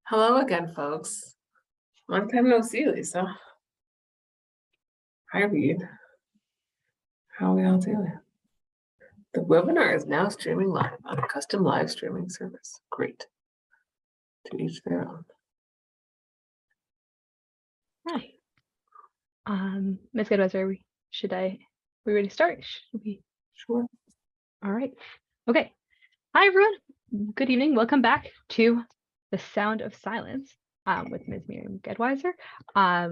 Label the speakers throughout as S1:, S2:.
S1: Hello again, folks. Long time no see, Lisa. Hi, Reed. How are we all doing? The webinar is now streaming live on a custom live streaming service. Great. To each their own.
S2: Hi. Ms. Gedwiser, we ready to start? Should we?
S1: Sure.
S2: All right. Okay. Hi, everyone. Good evening. Welcome back to The Sound of Silence with Ms. Miriam Gedwiser. I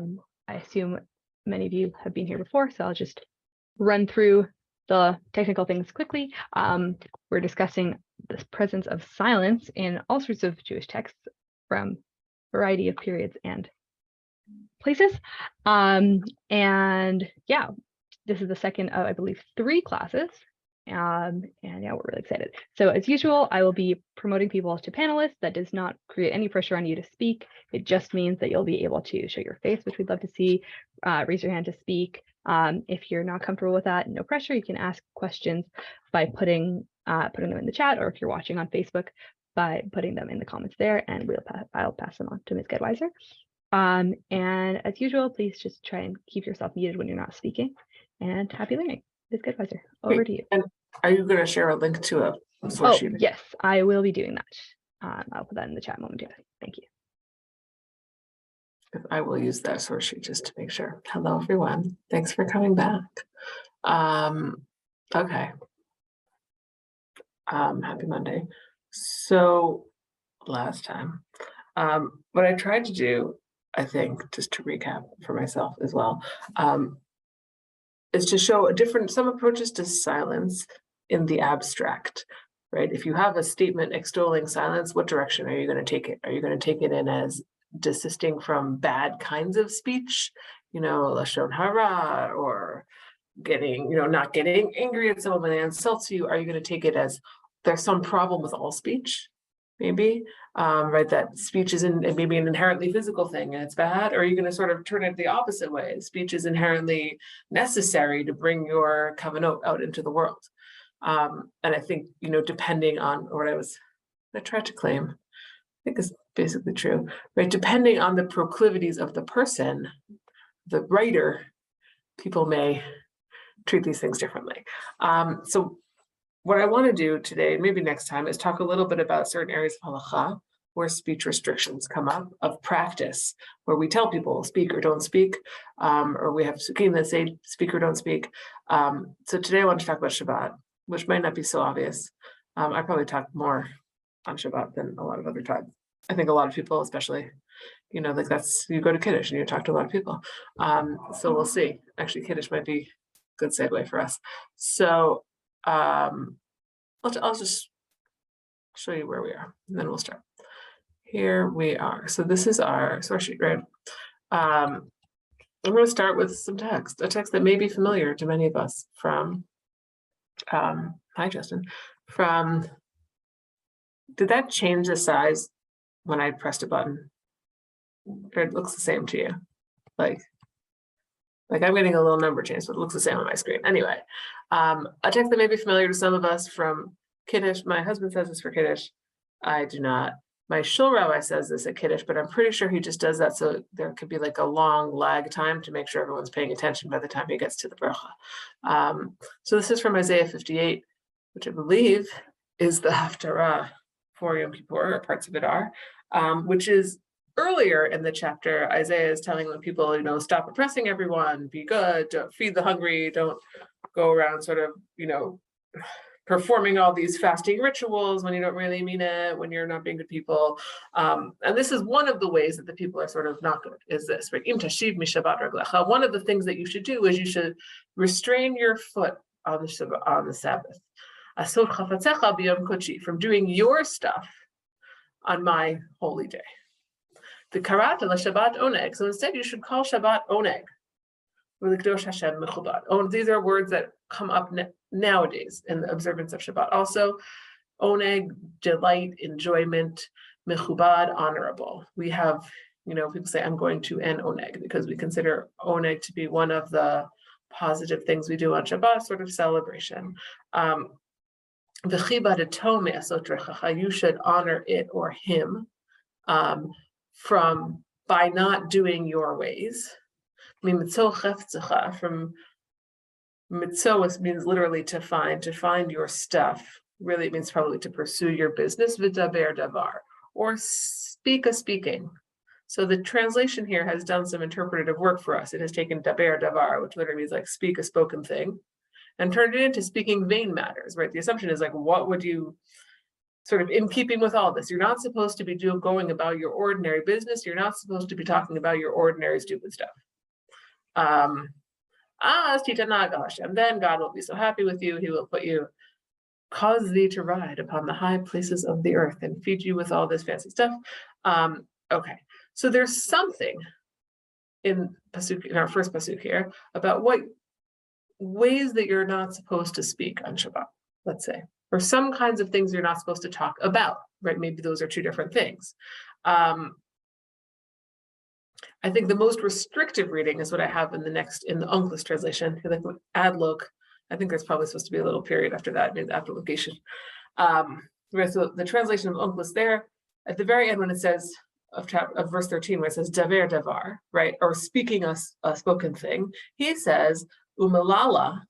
S2: assume many of you have been here before, so I'll just run through the technical things quickly. We're discussing the presence of silence in all sorts of Jewish texts from a variety of periods and places. And yeah, this is the second of, I believe, 3 classes. And yeah, we're really excited. So as usual, I will be promoting people to panelists. That does not create any pressure on you to speak. It just means that you'll be able to show your face, which we'd love to see. Raise your hand to speak. If you're not comfortable with that, no pressure. You can ask questions by putting them in the chat, or if you're watching on Facebook, by putting them in the comments there, and I'll pass them on to Ms. Gedwiser. And as usual, please just try and keep yourself muted when you're not speaking. And happy learning. Ms. Gedwiser, over to you.
S1: And are you going to share a link to a source sheet?
S2: Yes, I will be doing that. I'll put that in the chat momentarily. Thank you.
S1: I will use that source sheet just to make sure. Hello, everyone. Thanks for coming back. Okay. Happy Monday. So last time, what I tried to do, I think, just to recap for myself as well, is to show some approaches to silence in the abstract, right? If you have a statement extolling silence, what direction are you going to take it? Are you going to take it in as desisting from bad kinds of speech, lashon hara, or getting, not getting angry at someone when they insult you? Are you going to take it as there's some problem with all speech? Maybe, right, that speech is maybe an inherently physical thing and it's bad, or are you going to sort of turn it the opposite way? Speech is inherently necessary to bring your kavanot out into the world. And I think, depending on what I tried to claim, I think is basically true, right? Depending on the proclivities of the person, the writer, people may treat these things differently. So what I want to do today, maybe next time, is talk a little bit about certain areas of halakha where speech restrictions come up, of practice, where we tell people speak or don't speak, or we have psukim that say speak or don't speak. So today I want to talk about Shabbat, which might not be so obvious. I probably talk more on Shabbat than a lot of other times. I think a lot of people, especially, like that's, you go to Kiddush and you talk to a lot of people. So we'll see. Actually, Kiddush might be a good segue for us. So I'll just show you where we are, and then we'll start. Here we are. So this is our source sheet, right? I'm going to start with some text, a text that may be familiar to many of us from, hi, Justin, did that change the size when I pressed a button? Or it looks the same to you? Like I'm getting a little number change, but it looks the same on my screen. Anyway, a text that may be familiar to some of us from Kiddush. My husband says this for Kiddush. I do not. My shul rabbi says this at Kiddush, but I'm pretty sure he just does that so there could be like a long lag time to make sure everyone's paying attention by the time he gets to the bracha. So this is from Isaiah 58, which I believe is the Haftarah for Yom Kippur, or parts of it are, which is earlier in the chapter. Isaiah is telling the people, stop oppressing everyone, be good, don't feed the hungry, don't go around sort of, performing all these fasting rituals when you don't really mean it, when you're not being good people. And this is one of the ways that the people are sort of not good, is this, right? Im tashiv mi shabbat reglecha. One of the things that you should do is you should restrain your foot on the Sabbath. Asot chafatzecha b'yom kodeshi, from doing your stuff on my holy day. The karata la Shabbat oneg. So instead, you should call Shabbat oneg. Oh, these are words that come up nowadays in the observance of Shabbat. Also, oneg, delight, enjoyment, mechubad, honorable. We have, people say, I'm going to an oneg, because we consider oneg to be one of the positive things we do on Shabbat, sort of celebration. You should honor it or him from by not doing your ways. I mean, from mitzvah means literally to find your stuff. Really, it means probably to pursue your business, v'daber davar, or speak a speaking. So the translation here has done some interpretative work for us. It has taken daber davar, which literally means like speak a spoken thing, and turned it into speaking vain matters, right? The assumption is like, what would you, sort of in keeping with all this, you're not supposed to be going about your ordinary business. You're not supposed to be talking about your ordinary stupid stuff. Then God will be so happy with you. He will cause thee to ride upon the high places of the earth and feed you with all this fancy stuff. Okay, so there's something in our first pasuk here about what ways that you're not supposed to speak on Shabbat, let's say, or some kinds of things you're not supposed to talk about, right? Maybe those are two different things. I think the most restrictive reading is what I have in the English translation. Like adlok, I think there's probably supposed to be a little period after that, means after location. So the translation of English there, at the very end when it says, of verse 13, where it says daver davar, right, or speaking a spoken thing, he says, umalala.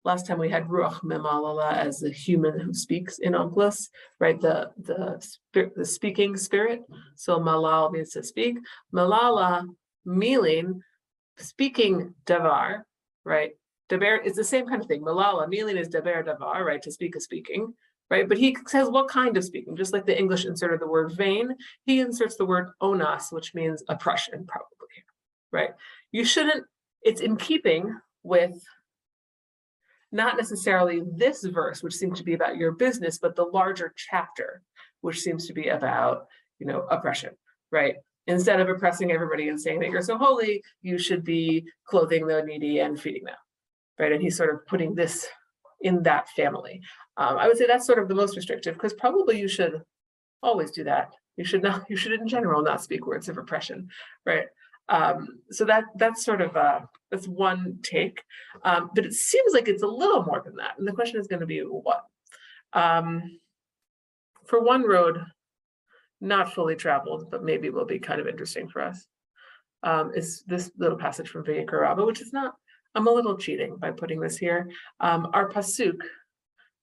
S1: Last time we had ruach memalala as the human who speaks in Onkelos, right? The speaking spirit. So malal means to speak. Malala, meaning speaking davar, right? Daber is the same kind of thing. Malala, meaning is daber davar, right? To speak a speaking, right? But he says what kind of speaking? Just like the English inserted the word vain, he inserts the word onas, which means oppression, probably, right? You shouldn't. It's in keeping with not necessarily this verse, which seems to be about your business, but the larger chapter, which seems to be about, oppression, right? Instead of oppressing everybody and saying that you're so holy, you should be clothing the needy and feeding them, right? And he's sort of putting this in that family. I would say that's sort of the most restrictive, because probably you should always do that. You should in general not speak words of oppression, right? So that's sort of that's one take, but it seems like it's a little more than that. And the question is going to be what? For one road, not fully traveled, but maybe will be kind of interesting for us, is this little passage from Pirkei Avot, which is not. I'm a little cheating by putting this here. Our pasuk.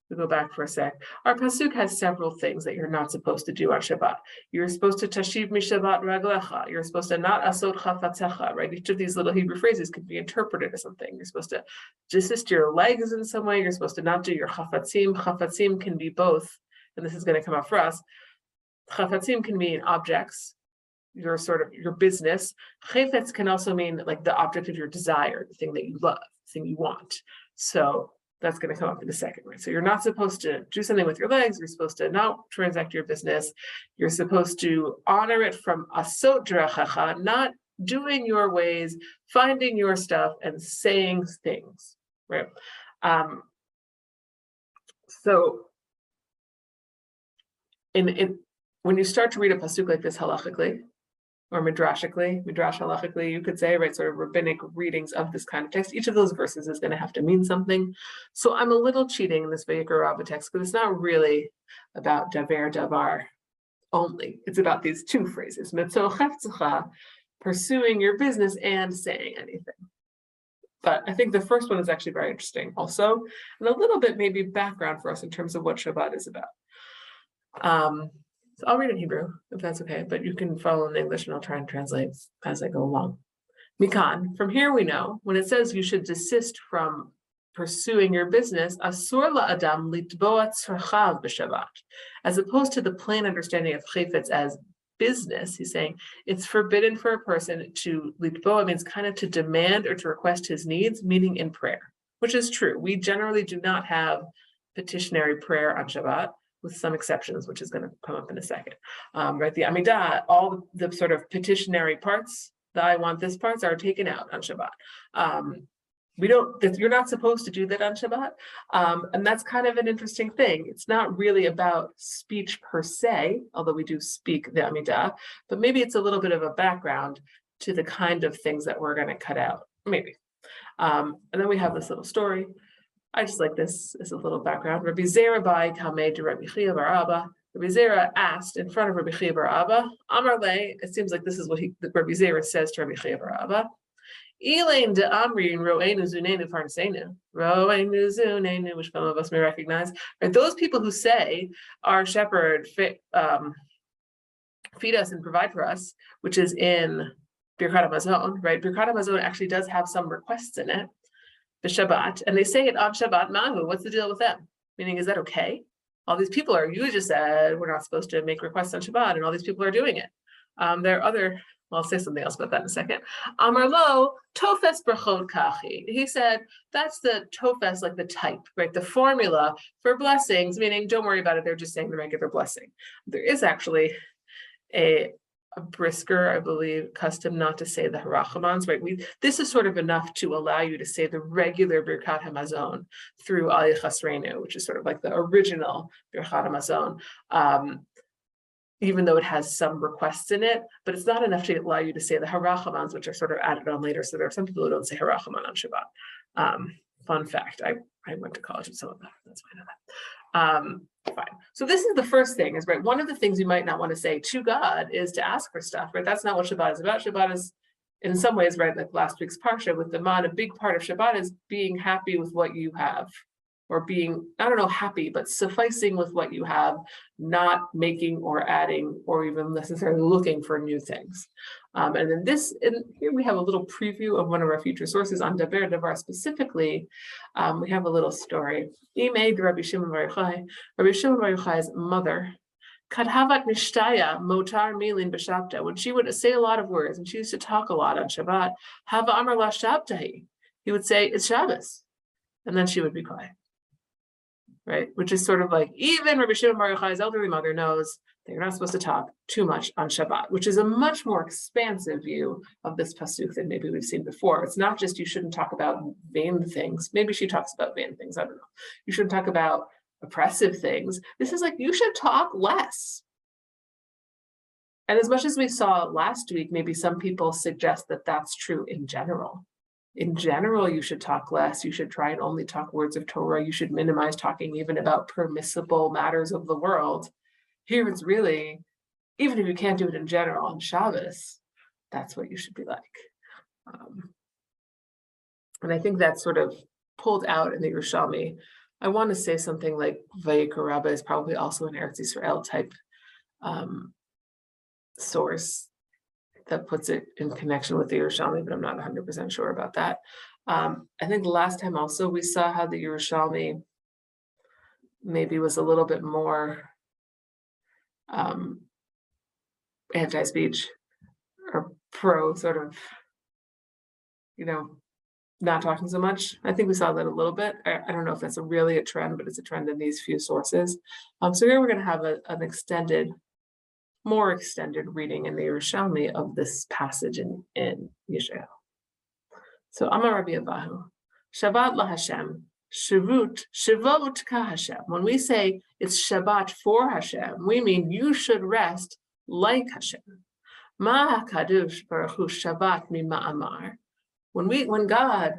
S1: We go back for a sec. Our pasuk has several things that you're not supposed to do on Shabbat. You're supposed to tashiv mishabat raglecha. You're supposed to not asot chafatzecha, right? Each of these little Hebrew phrases can be interpreted as something. You're supposed to desist your legs in some way. You're supposed to not do your chafatzim. Chafatzim can be both, and this is going to come up for us. Chafatzim can mean objects, your business. Chayfetz can also mean like the object of your desire, the thing that you love, the thing you want. So that's going to come up in a second, right? So you're not supposed to do something with your legs. You're supposed to not transact your business. You're supposed to honor it from asot drachacha, not doing your ways, finding your stuff, and saying things, right? So when you start to read a pasuk like this halachically, or midrash halachically, you could say, right, sort of rabbinic readings of this kind of text, each of those verses is going to have to mean something. So I'm a little cheating in this Pirkei Avot text, because it's not really about daver davar only. It's about these two phrases, pursuing your business and saying anything. But I think the first one is actually very interesting also, and a little bit maybe background for us in terms of what Shabbat is about. So I'll read in Hebrew, if that's okay, but you can follow in English and I'll try and translate as I go along. Mikan, from here we know, when it says you should desist from pursuing your business, asur la'adam litboa tzarchav b'Shabbat, as opposed to the plain understanding of chayfetz as business, he's saying it's forbidden for a person to litboa, means kind of to demand or to request his needs, meaning in prayer, which is true. We generally do not have petitionary prayer on Shabbat, with some exceptions, which is going to come up in a second. Right, the Amidah, all the sort of petitionary parts, the I want this parts, are taken out on Shabbat. You're not supposed to do that on Shabbat. And that's kind of an interesting thing. It's not really about speech per se, although we do speak the Amidah, but maybe it's a little bit of a background to the kind of things that we're going to cut out, maybe. And then we have this little story. I just like this as a little background. Rabbi Zerabai Kameh to Rabbi Chia bar Abba. Rabbi Zera asked in front of Rabbi Chia bar Abba, Amar le, it seems like this is what Rabbi Zera says to Rabbi Chia bar Abba. Elaine de Amrin Roenu Zunenu Farnsenu. Roenu Zunenu, which some of us may recognize. Right? Those people who say our shepherd feed us and provide for us, which is in Pirkei Avot, right? Pirkei Avot actually does have some requests in it, the Shabbat, and they say it on Shabbat Mahu. What's the deal with them? Meaning, is that okay? All these people are, you just said we're not supposed to make requests on Shabbat, and all these people are doing it. There are other, well, I'll say something else about that in a second. Amar lo, tofes brachot kachi. He said, that's the tofes, like the type, right? The formula for blessings, meaning don't worry about it, they're just saying the regular blessing. There is actually a brisker, I believe, custom not to say the harachamans, right? This is sort of enough to allow you to say the regular Birkat Hamazon through Al Yachasreinu, which is sort of like the original Birkat Hamazon, even though it has some requests in it, but it's not enough to allow you to say the harachamans, which are sort of added on later. So there are some people who don't say harachaman on Shabbat. Fun fact, I went to college with some of that, that's why I know that. Fine. So this is the first thing, is right. One of the things you might not want to say to God is to ask for stuff, right? That's not what Shabbat is about. Shabbat is, in some ways, right, like last week's parsha with the man, a big part of Shabbat is being happy with what you have, or being, I don't know, happy, but sufficing with what you have, not making or adding or even necessarily looking for new things. And then here we have a little preview of one of our future sources on Daber Davar specifically. We have a little story. Rabbi Shimon bar Yochai's mother, Kadhavat Nishtaya Motar Milin B'Shabta, when she would say a lot of words and she used to talk a lot on Shabbat, Hava Amar La Shabtahi, he would say, it's Shabbos. And then she would be quiet. Right, which is sort of like, even Rabbi Shimon bar Yochai's elderly mother knows that you're not supposed to talk too much on Shabbat, which is a much more expansive view of this pasuk than maybe we've seen before. It's not just you shouldn't talk about vain things. Maybe she talks about vain things, I don't know. You shouldn't talk about oppressive things. This is like, you should talk less. And as much as we saw last week, maybe some people suggest that that's true in general. In general, you should talk less. You should try and only talk words of Torah. You should minimize talking even about permissible matters of the world. Here it's really, even if you can't do it in general on Shabbos, that's what you should be like. And I think that's sort of pulled out in the Yerushalmi. I want to say something like Vayikra Rabbah is probably also an Eretz Yisrael type source that puts it in connection with the Yerushalmi, but I'm not 100% sure about that. I think the last time also we saw how the Yerushalmi maybe was a little bit more anti-speech or pro sort of, not talking so much. I think we saw that a little bit. I don't know if that's really a trend, but it's a trend in these few sources. So here we're going to have an more extended reading in the Yerushalmi of this passage in Yeshayahu. So Amar Rabbi Abahu, Shabbat la Hashem, Shavot ka Hashem. When we say it's Shabbat for Hashem, we mean you should rest like Hashem. Ma HaKadosh Baruch Hu Shabbat mima'amar. When God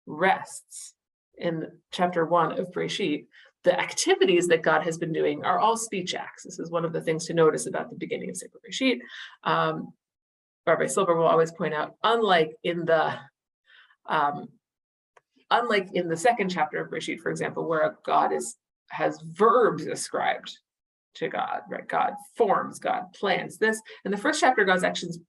S1: rests in chapter 1 of Breshit, the activities that God has been doing are all speech acts. This is one of the things to notice about the beginning of Sefer Breshit. Rabbi Silber will always point out, unlike in the second chapter of Breshit, for example, where God has verbs ascribed to God, right? God forms, God plans. This in the first chapter, God's actions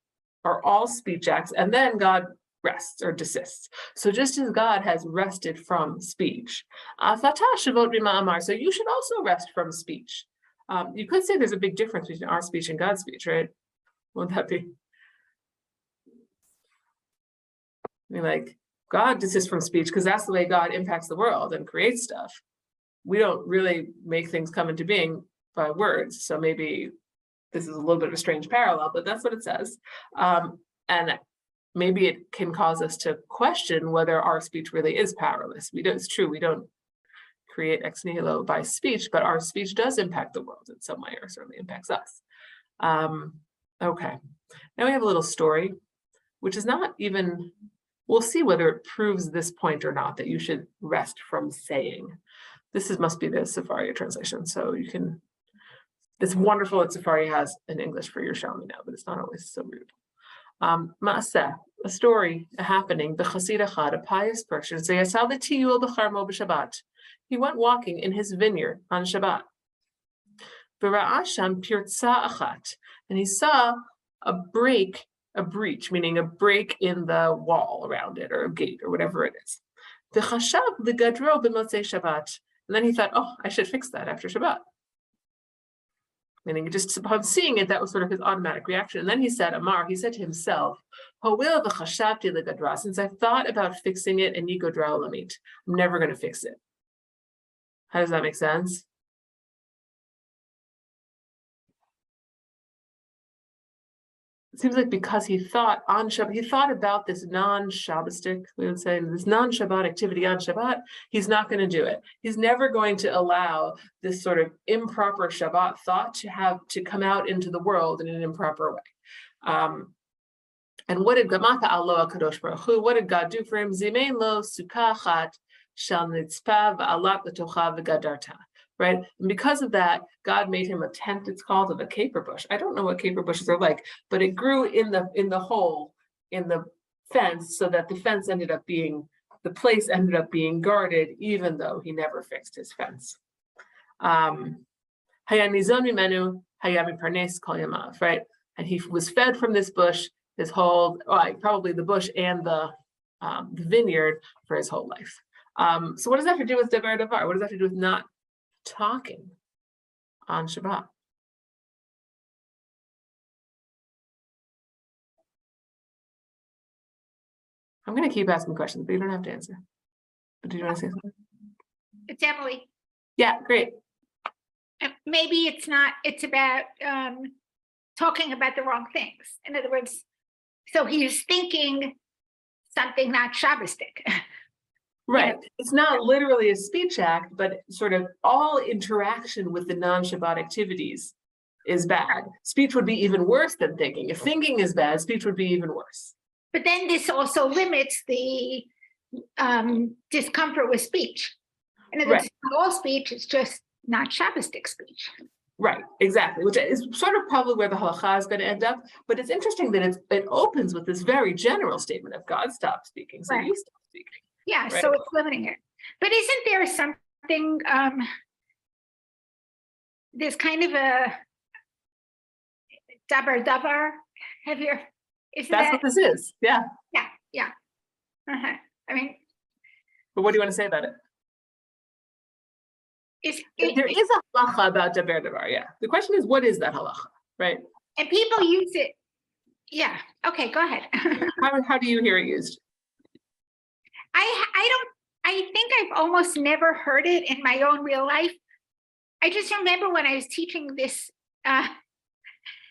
S1: are all speech acts, and then God rests or desists. So just as God has rested from speech, so you should also rest from speech. You could say there's a big difference between our speech and God's speech, right? Wouldn't that be? I mean, like, God desists from speech because that's the way God impacts the world and creates stuff. We don't really make things come into being by words. So maybe this is a little bit of a strange parallel, but that's what it says. And maybe it can cause us to question whether our speech really is powerless. It's true, we don't create ex nihilo by speech, but our speech does impact the world in some way, or certainly impacts us. Okay, now we have a little story, which is not even, we'll see whether it proves this point or not, that you should rest from saying. This must be the Sepharia translation, so you can It's wonderful that Safari has an English for your show me now, but it's not always so rude. Ma'aseh, a story, a happening, b'chasid echad, a pious person, zeyasal l'tiyul b'charmo b'Shabbat. He went walking in his vineyard on Shabbat. V'ra'a sham pirtza achat, and he saw a breach, meaning a break in the wall around it, or a gate, or whatever it is. V'chashav l'gadro b'motzei Shabbat, and then he thought, oh, I should fix that after Shabbat. Meaning just upon seeing it, that was sort of his automatic reaction. And then he said, he said to himself, since I've thought about fixing it, and I'm never going to fix it. How does that make sense? It seems like because he thought on Shabbat, he thought about this non-Shabbistic, we would say, this non-Shabbat activity on Shabbat, he's not going to do it. He's never going to allow this sort of improper Shabbat thought to come out into the world in an improper way. And what did God do for him? Zimein lo sukkah shal nitzpav alat l'tocha v'gadarta. Right, and because of that, God made him a tent. It's called of a caper bush. I don't know what caper bushes are like, but it grew in the hole in the fence, so that the place ended up being guarded, even though he never fixed his fence. Right, and he was fed from this bush his whole, probably the bush and the vineyard for his whole life. So what does that have to do with davar davar? What does that have to do with not talking on Shabbat? I'm going to keep asking questions, but you don't have to answer. But did you want to say something?
S3: It's Emily.
S1: Yeah, great.
S3: Maybe it's not, it's about talking about the wrong things. In other words, so he's thinking something not Shabbistic.
S1: Right. It's not literally a speech act, but sort of all interaction with the non-Shabbat activities is bad. Speech would be even worse than thinking. If thinking is bad, speech would be even worse.
S3: But then this also limits the discomfort with speech. In other words, not all speech is just not Shabbistic speech.
S1: Right, exactly, which is sort of probably where the halacha is going to end up. But it's interesting that it opens with this very general statement of God stopped speaking, so you stop speaking.
S3: Yeah, right. So it's limiting it. But isn't there something, there's kind of a davar? That's
S1: what this is, yeah.
S3: Yeah. I mean.
S1: But what do you want to say about it? There is a halacha about davar, yeah. The question is, what is that halacha, right?
S3: And people use it. Yeah, okay, go ahead.
S1: How do you hear it used?
S3: I think I've almost never heard it in my own real life. I just remember when I was teaching this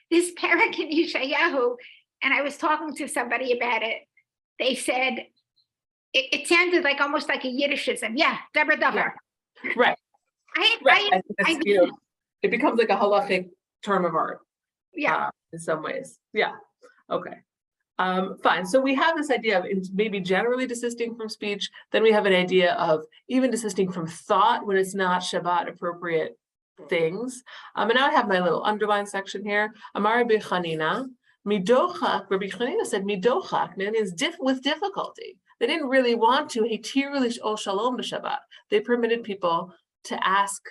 S3: this parak in Yeshayahu, and I was talking to somebody about it. They said it sounded like almost like a Yiddishism. Yeah, davar.
S1: Yeah. Right. I think it becomes like a halachic term of art.
S3: Yeah.
S1: In some ways. Yeah. Okay. Fine. So we have this idea of maybe generally desisting from speech. Then we have an idea of even desisting from thought when it's not Shabbat appropriate things. And now I have my little underline section here. Amar Rabbi Chanina, midochak. Rabbi Chanina said midochak means with difficulty. They didn't really want to. Hitir lishol shalom b'Shabbat. They permitted people to ask,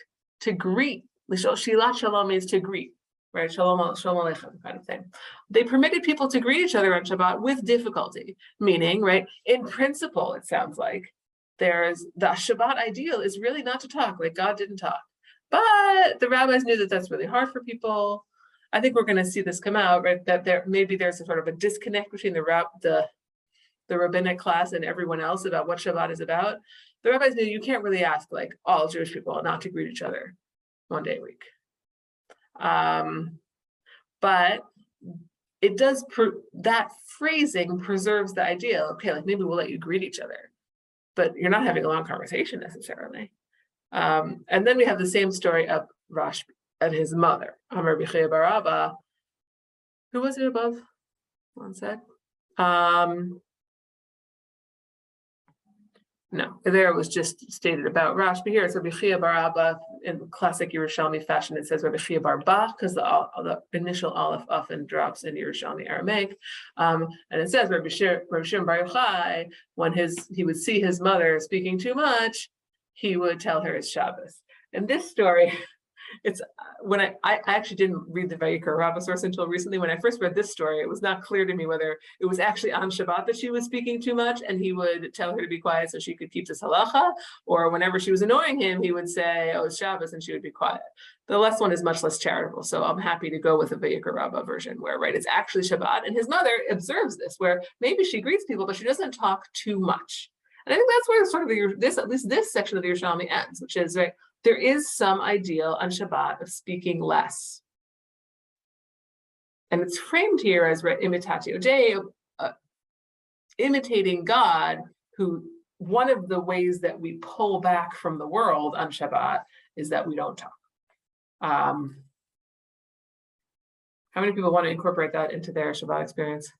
S1: to greet. Shilat shalom means to greet. Right, shalom aleichem kind of thing. They permitted people to greet each other on Shabbat with difficulty, meaning, right, in principle, it sounds like there's the Shabbat ideal is really not to talk, like God didn't talk. But the rabbis knew that that's really hard for people. I think we're going to see this come out, right, that there's a sort of a disconnect between the rabbinic class and everyone else about what Shabbat is about. The rabbis knew you can't really ask like all Jewish people not to greet each other one day a week. But it does, that phrasing preserves the idea, okay, like maybe we'll let you greet each other, but you're not having a long conversation necessarily. And then we have the same story of Rash and his mother, Amar B'chei Barabba. Who was it above? One sec. No, there it was just stated about Rash, but here it's Rabbi Chia bar Abba in classic Yerushalmi fashion. It says Rabbi Chia bar Ba because the initial aleph often drops in Yerushalmi Aramaic, and it says Rabbi Shimon bar Yochai when he would see his mother speaking too much, he would tell her his Shabbos. And this story, it's when I actually didn't read the Vayikra Rabbah source until recently. When I first read this story, it was not clear to me whether it was actually on Shabbat that she was speaking too much and he would tell her to be quiet so she could keep this halacha, or whenever she was annoying him, he would say, oh, it's Shabbos, and she would be quiet. The last one is much less charitable, so I'm happy to go with the Vayikra Rabbah version where, right, it's actually Shabbat, and his mother observes this, where maybe she greets people, but she doesn't talk too much. And I think that's where sort of at least this section of the Yerushalmi ends, which is, right, there is some ideal on Shabbat of speaking less. And it's framed here as imitatio Dei, imitating God, who one of the ways that we pull back from the world on Shabbat is that we don't talk. How many people want to incorporate that into their Shabbat experience?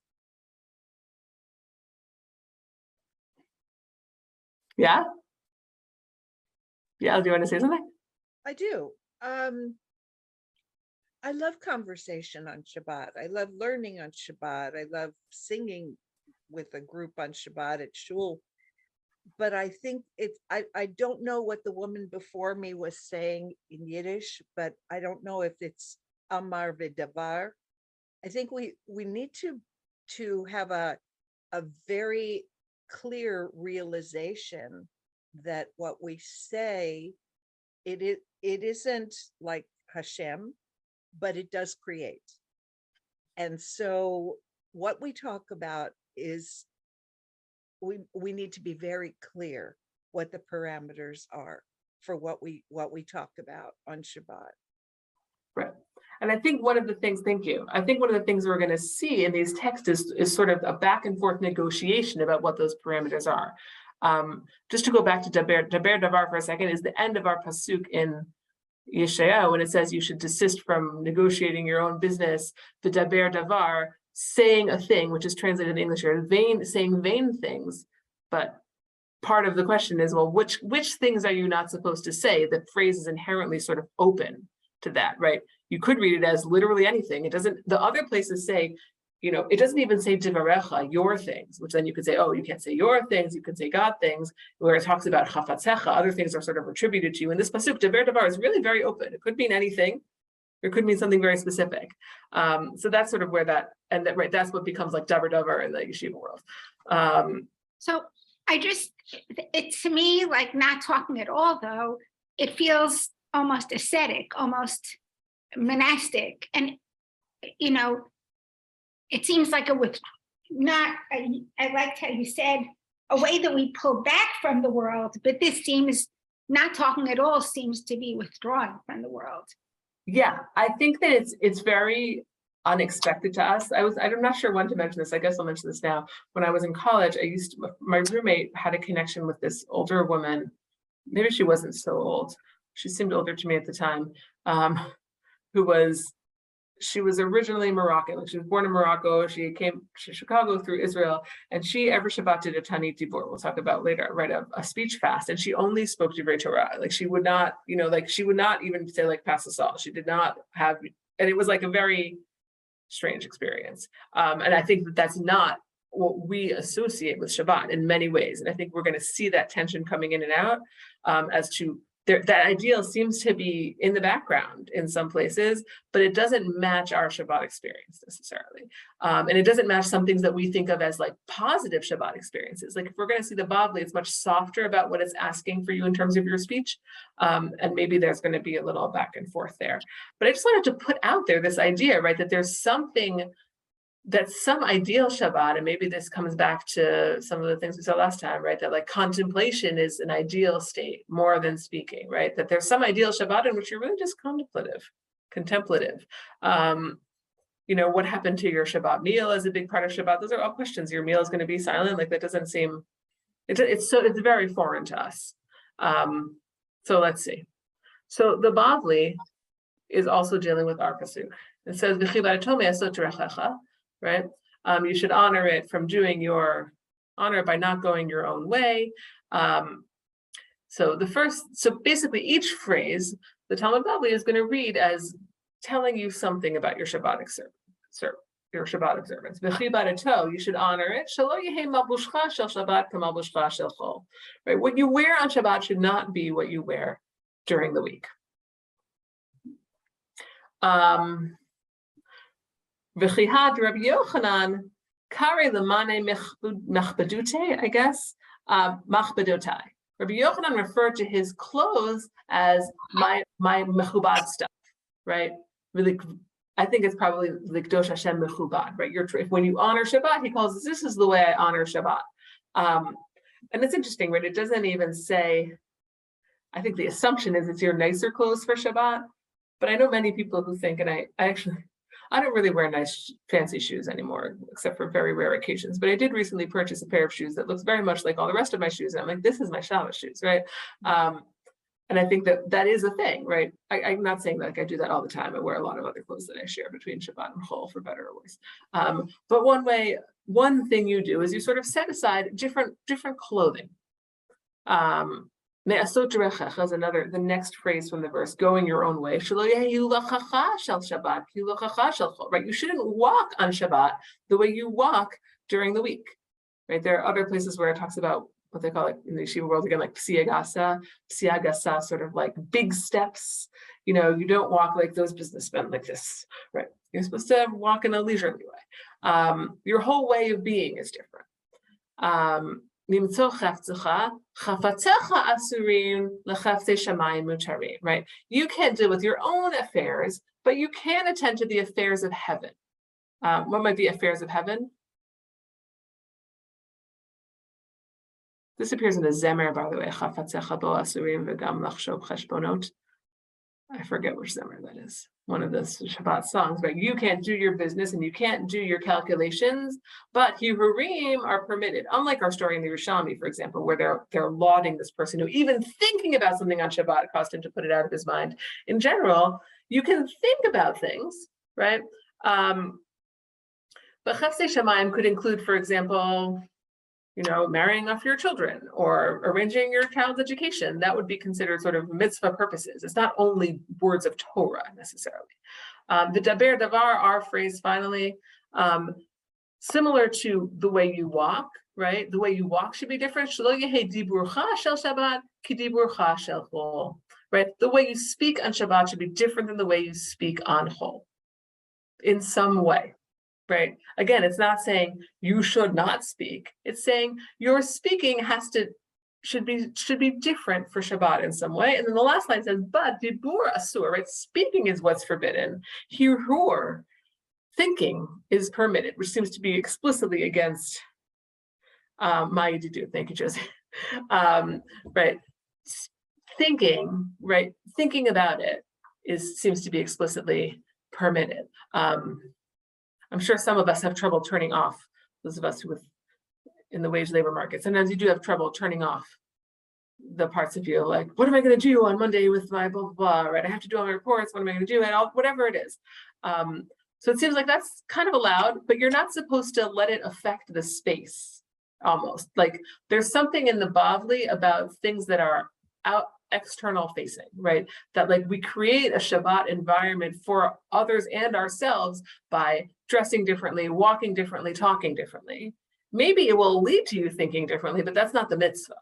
S1: Yeah? Yeah, do you want to say something?
S4: I do. I love conversation on Shabbat. I love learning on Shabbat. I love singing with a group on Shabbat at shul. But I think I don't know what the woman before me was saying in Yiddish, but I don't know if it's Amar v'davar. I think we need to have a very clear realization that what we say, it isn't like Hashem, but it does create. And so what we talk about is we need to be very clear what the parameters are for what we talk about on Shabbat.
S1: Right. And I think one of the things, thank you. I think one of the things we're going to see in these texts is sort of a back and forth negotiation about what those parameters are. Just to go back to Daber Davar for a second, is the end of our pasuk in Yeshayahu when it says you should desist from negotiating your own business. The Daber Davar, saying a thing, which is translated in English here, saying vain things. But part of the question is, well, which things are you not supposed to say? The phrase is inherently sort of open to that, right? You could read it as literally anything. It doesn't. The other places say, it doesn't even say divarecha, your things, which then you could say, oh, you can't say your things, you could say God things, where it talks about chafatzecha, other things are sort of attributed to you. In this pasuk, daber davar is really very open. It could mean anything, or it could mean something very specific. So that's sort of where that's what becomes like daber davar in the yeshiva world.
S3: So it's to me like not talking at all, though. It feels almost ascetic, almost monastic, and it seems like I liked how you said a way that we pull back from the world, but this seems not talking at all seems to be withdrawing from the world.
S1: Yeah, I think that it's very unexpected to us. I'm not sure when to mention this. I guess I'll mention this now. When I was in college, my roommate had a connection with this older woman. Maybe she wasn't so old. She seemed older to me at the time. She was originally Moroccan. Like she was born in Morocco. She came to Chicago through Israel, and she every Shabbat did a Tanit Dibur. We'll talk about later, right? A speech fast, and she only spoke Divrei Torah. Like she would not, she would not even say like pass the salt. She did not have, and it was like a very strange experience. And I think that's not what we associate with Shabbat in many ways. And I think we're going to see that tension coming in and out as to. That ideal seems to be in the background in some places, but it doesn't match our Shabbat experience necessarily. And it doesn't match some things that we think of as like positive Shabbat experiences. Like if we're going to see the Bavli, it's much softer about what it's asking for you in terms of your speech. And maybe there's going to be a little back and forth there. But I just wanted to put out there this idea, right, that there's something that's some ideal Shabbat, and maybe this comes back to some of the things we saw last time, right? That like contemplation is an ideal state more than speaking, right? That there's some ideal Shabbat in which you're really just contemplative. What happened to your Shabbat meal is a big part of Shabbat. Those are all questions. Your meal is going to be silent. Like that doesn't seem, it's very foreign to us. So let's see. So the Bavli is also dealing with our pasuk. It says, right? You should honor it from doing your honor it by not going your own way. So basically each phrase, the Talmud Bavli is going to read as telling you something about your Shabbat observance. You should honor it. Right? What you wear on Shabbat should not be what you wear during the week. V'chihad Rabbi Yochanan kare lemane mechbedute, I guess, machbedotai. Rabbi Yochanan referred to his clothes as my mechubad stuff, right? Really, I think it's probably likdosh Hashem mechubad, right? When you honor Shabbat, he calls this is the way I honor Shabbat. And it's interesting, right? It doesn't even say, I think the assumption is it's your nicer clothes for Shabbat, but I know many people who think, and I don't really wear nice fancy shoes anymore, except for very rare occasions. But I did recently purchase a pair of shoes that looks very much like all the rest of my shoes. And I'm like, this is my Shabbat shoes, right? And I think that is a thing, right? I'm not saying like I do that all the time. I wear a lot of other clothes that I share between Shabbat and Chol, for better or worse. But one thing you do is you sort of set aside different clothing. The next phrase from the verse, going your own way. Right? You shouldn't walk on Shabbat the way you walk during the week. Right? There are other places where it talks about what they call it in the yeshiva world again, like psiagasa, sort of like big steps. You don't walk like those businessmen like this, right? You're supposed to walk in a leisurely way. Your whole way of being is different. Right? You can't deal with your own affairs, but you can attend to the affairs of heaven. What might be affairs of heaven? This appears in the Zemer, by the way. I forget which Zemer that is. One of the Shabbat songs, right? You can't do your business and you can't do your calculations, but Hirurim are permitted. Unlike our story in the Yerushalmi, for example, where they're lauding this person who even thinking about something on Shabbat caused him to put it out of his mind. In general, you can think about things, right? But Chafsei Shamayim could include, for example, marrying off your children or arranging your child's education. That would be considered sort of mitzvah purposes. It's not only words of Torah necessarily. The daber davar, our phrase finally, similar to the way you walk, right? The way you walk should be different. Shelo yehei diburcha shel Shabbat ki diburcha shel Chol. Right? The way you speak on Shabbat should be different than the way you speak on Chol, in some way. Right. Again, it's not saying you should not speak. It's saying your speaking should be different for Shabbat in some way. And then the last line says, but dibur asur, right? Speaking is what's forbidden. Hirur, thinking, is permitted, which seems to be explicitly against Ma'yididu. Thank you, Josie. Right. Thinking, right? Thinking about it seems to be explicitly permitted. I'm sure some of us have trouble turning off, those of us who in the wage labor market. Sometimes you do have trouble turning off the parts of you like, what am I going to do on Monday with my blah, blah, blah, right? I have to do all my reports. What am I going to do? And whatever it is. So it seems like that's kind of allowed, but you're not supposed to let it affect the space almost. Like there's something in the Bavli about things that are external facing, right? That like we create a Shabbat environment for others and ourselves by dressing differently, walking differently, talking differently. Maybe it will lead to you thinking differently, but that's not the mitzvah.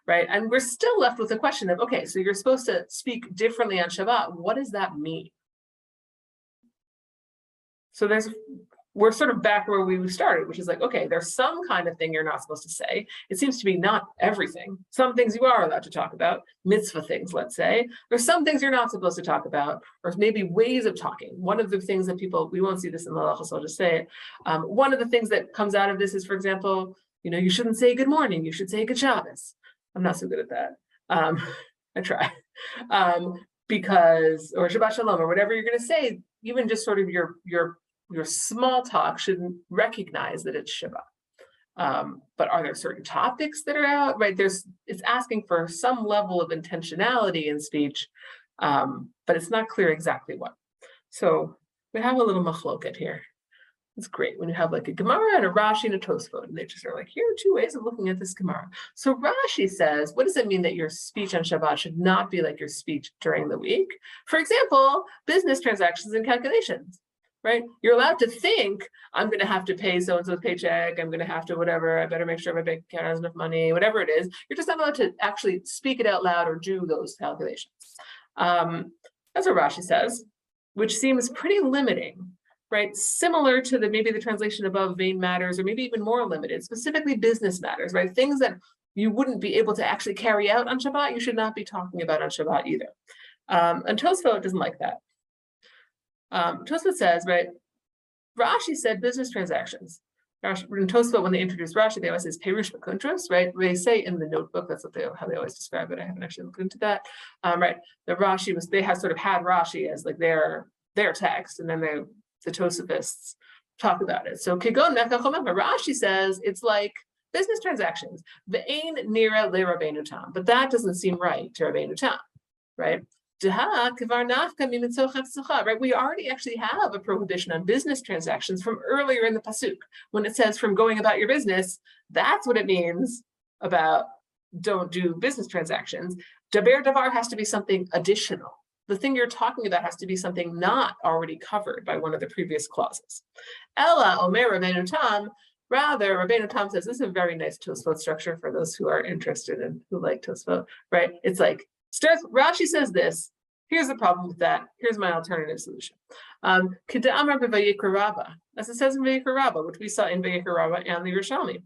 S1: Right? And we're still left with the question of, okay, so you're supposed to speak differently on Shabbat. What does that mean? So we're sort of back where we started, which is like, okay, there's some kind of thing you're not supposed to say. It seems to be not everything. Some things you are allowed to talk about, mitzvah things, let's say. There's some things you're not supposed to talk about, or maybe ways of talking. One of the things that we won't see this in the halachos, so I'll just say it. One of the things that comes out of this is, for example, you shouldn't say good morning, you should say good Shabbos. I'm not so good at that. I try. Or Shabbat Shalom, or whatever you're gonna say, even just sort of your small talk shouldn't recognize that it's Shabbat. But are there certain topics that are out, right? It's asking for some level of intentionality in speech, but it's not clear exactly what. So we have a little machloket here. It's great when you have like a Gemara and a Rashi and a Tosfot, and they just are like, here are two ways of looking at this Gemara. So Rashi says, what does it mean that your speech on Shabbat should not be like your speech during the week? For example, business transactions and calculations, right? You're allowed to think, I'm going to have to pay so-and-so's paycheck, I'm going to have to whatever, I better make sure my bank account has enough money, whatever it is. You're just not allowed to actually speak it out loud or do those calculations. That's what Rashi says, which seems pretty limiting. Right, similar to maybe the translation above, vain matters, or maybe even more limited, specifically business matters, right? Things that you wouldn't be able to actually carry out on Shabbat, you should not be talking about on Shabbat either. And Tosfot doesn't like that. Tosfot says, right, Rashi said business transactions. In Tosfot, when they introduce Rashi, they always say Perush B'Kuntros, right? They say in the notebook, that's what how they always describe it. I haven't actually looked into that. Right, the Rashi they have sort of had Rashi as like their text, and then the Tosafists talk about it. So Kigon Rashi says it's like business transactions. Ve'ein nira le Rabbeinu Tam, but that doesn't seem right to Rabbeinu Tam, right? Right? We already actually have a prohibition on business transactions from earlier in the pasuk when it says from going about your business. That's what it means about don't do business transactions. Daber davar has to be something additional. The thing you're talking about has to be something not already covered by one of the previous clauses. Ella Omer Rabbeinu Tam, rather, Rabbeinu Tam says, this is a very nice Tosfot structure for those who are interested and who like Tosfot, right? It's like, Rashi says this, here's the problem with that, here's my alternative solution. K'da'amar b'Vayikra Rabbah, as it says in Vayikra Rabbah, which we saw in Vayikra Rabbah and the Yerushalmi.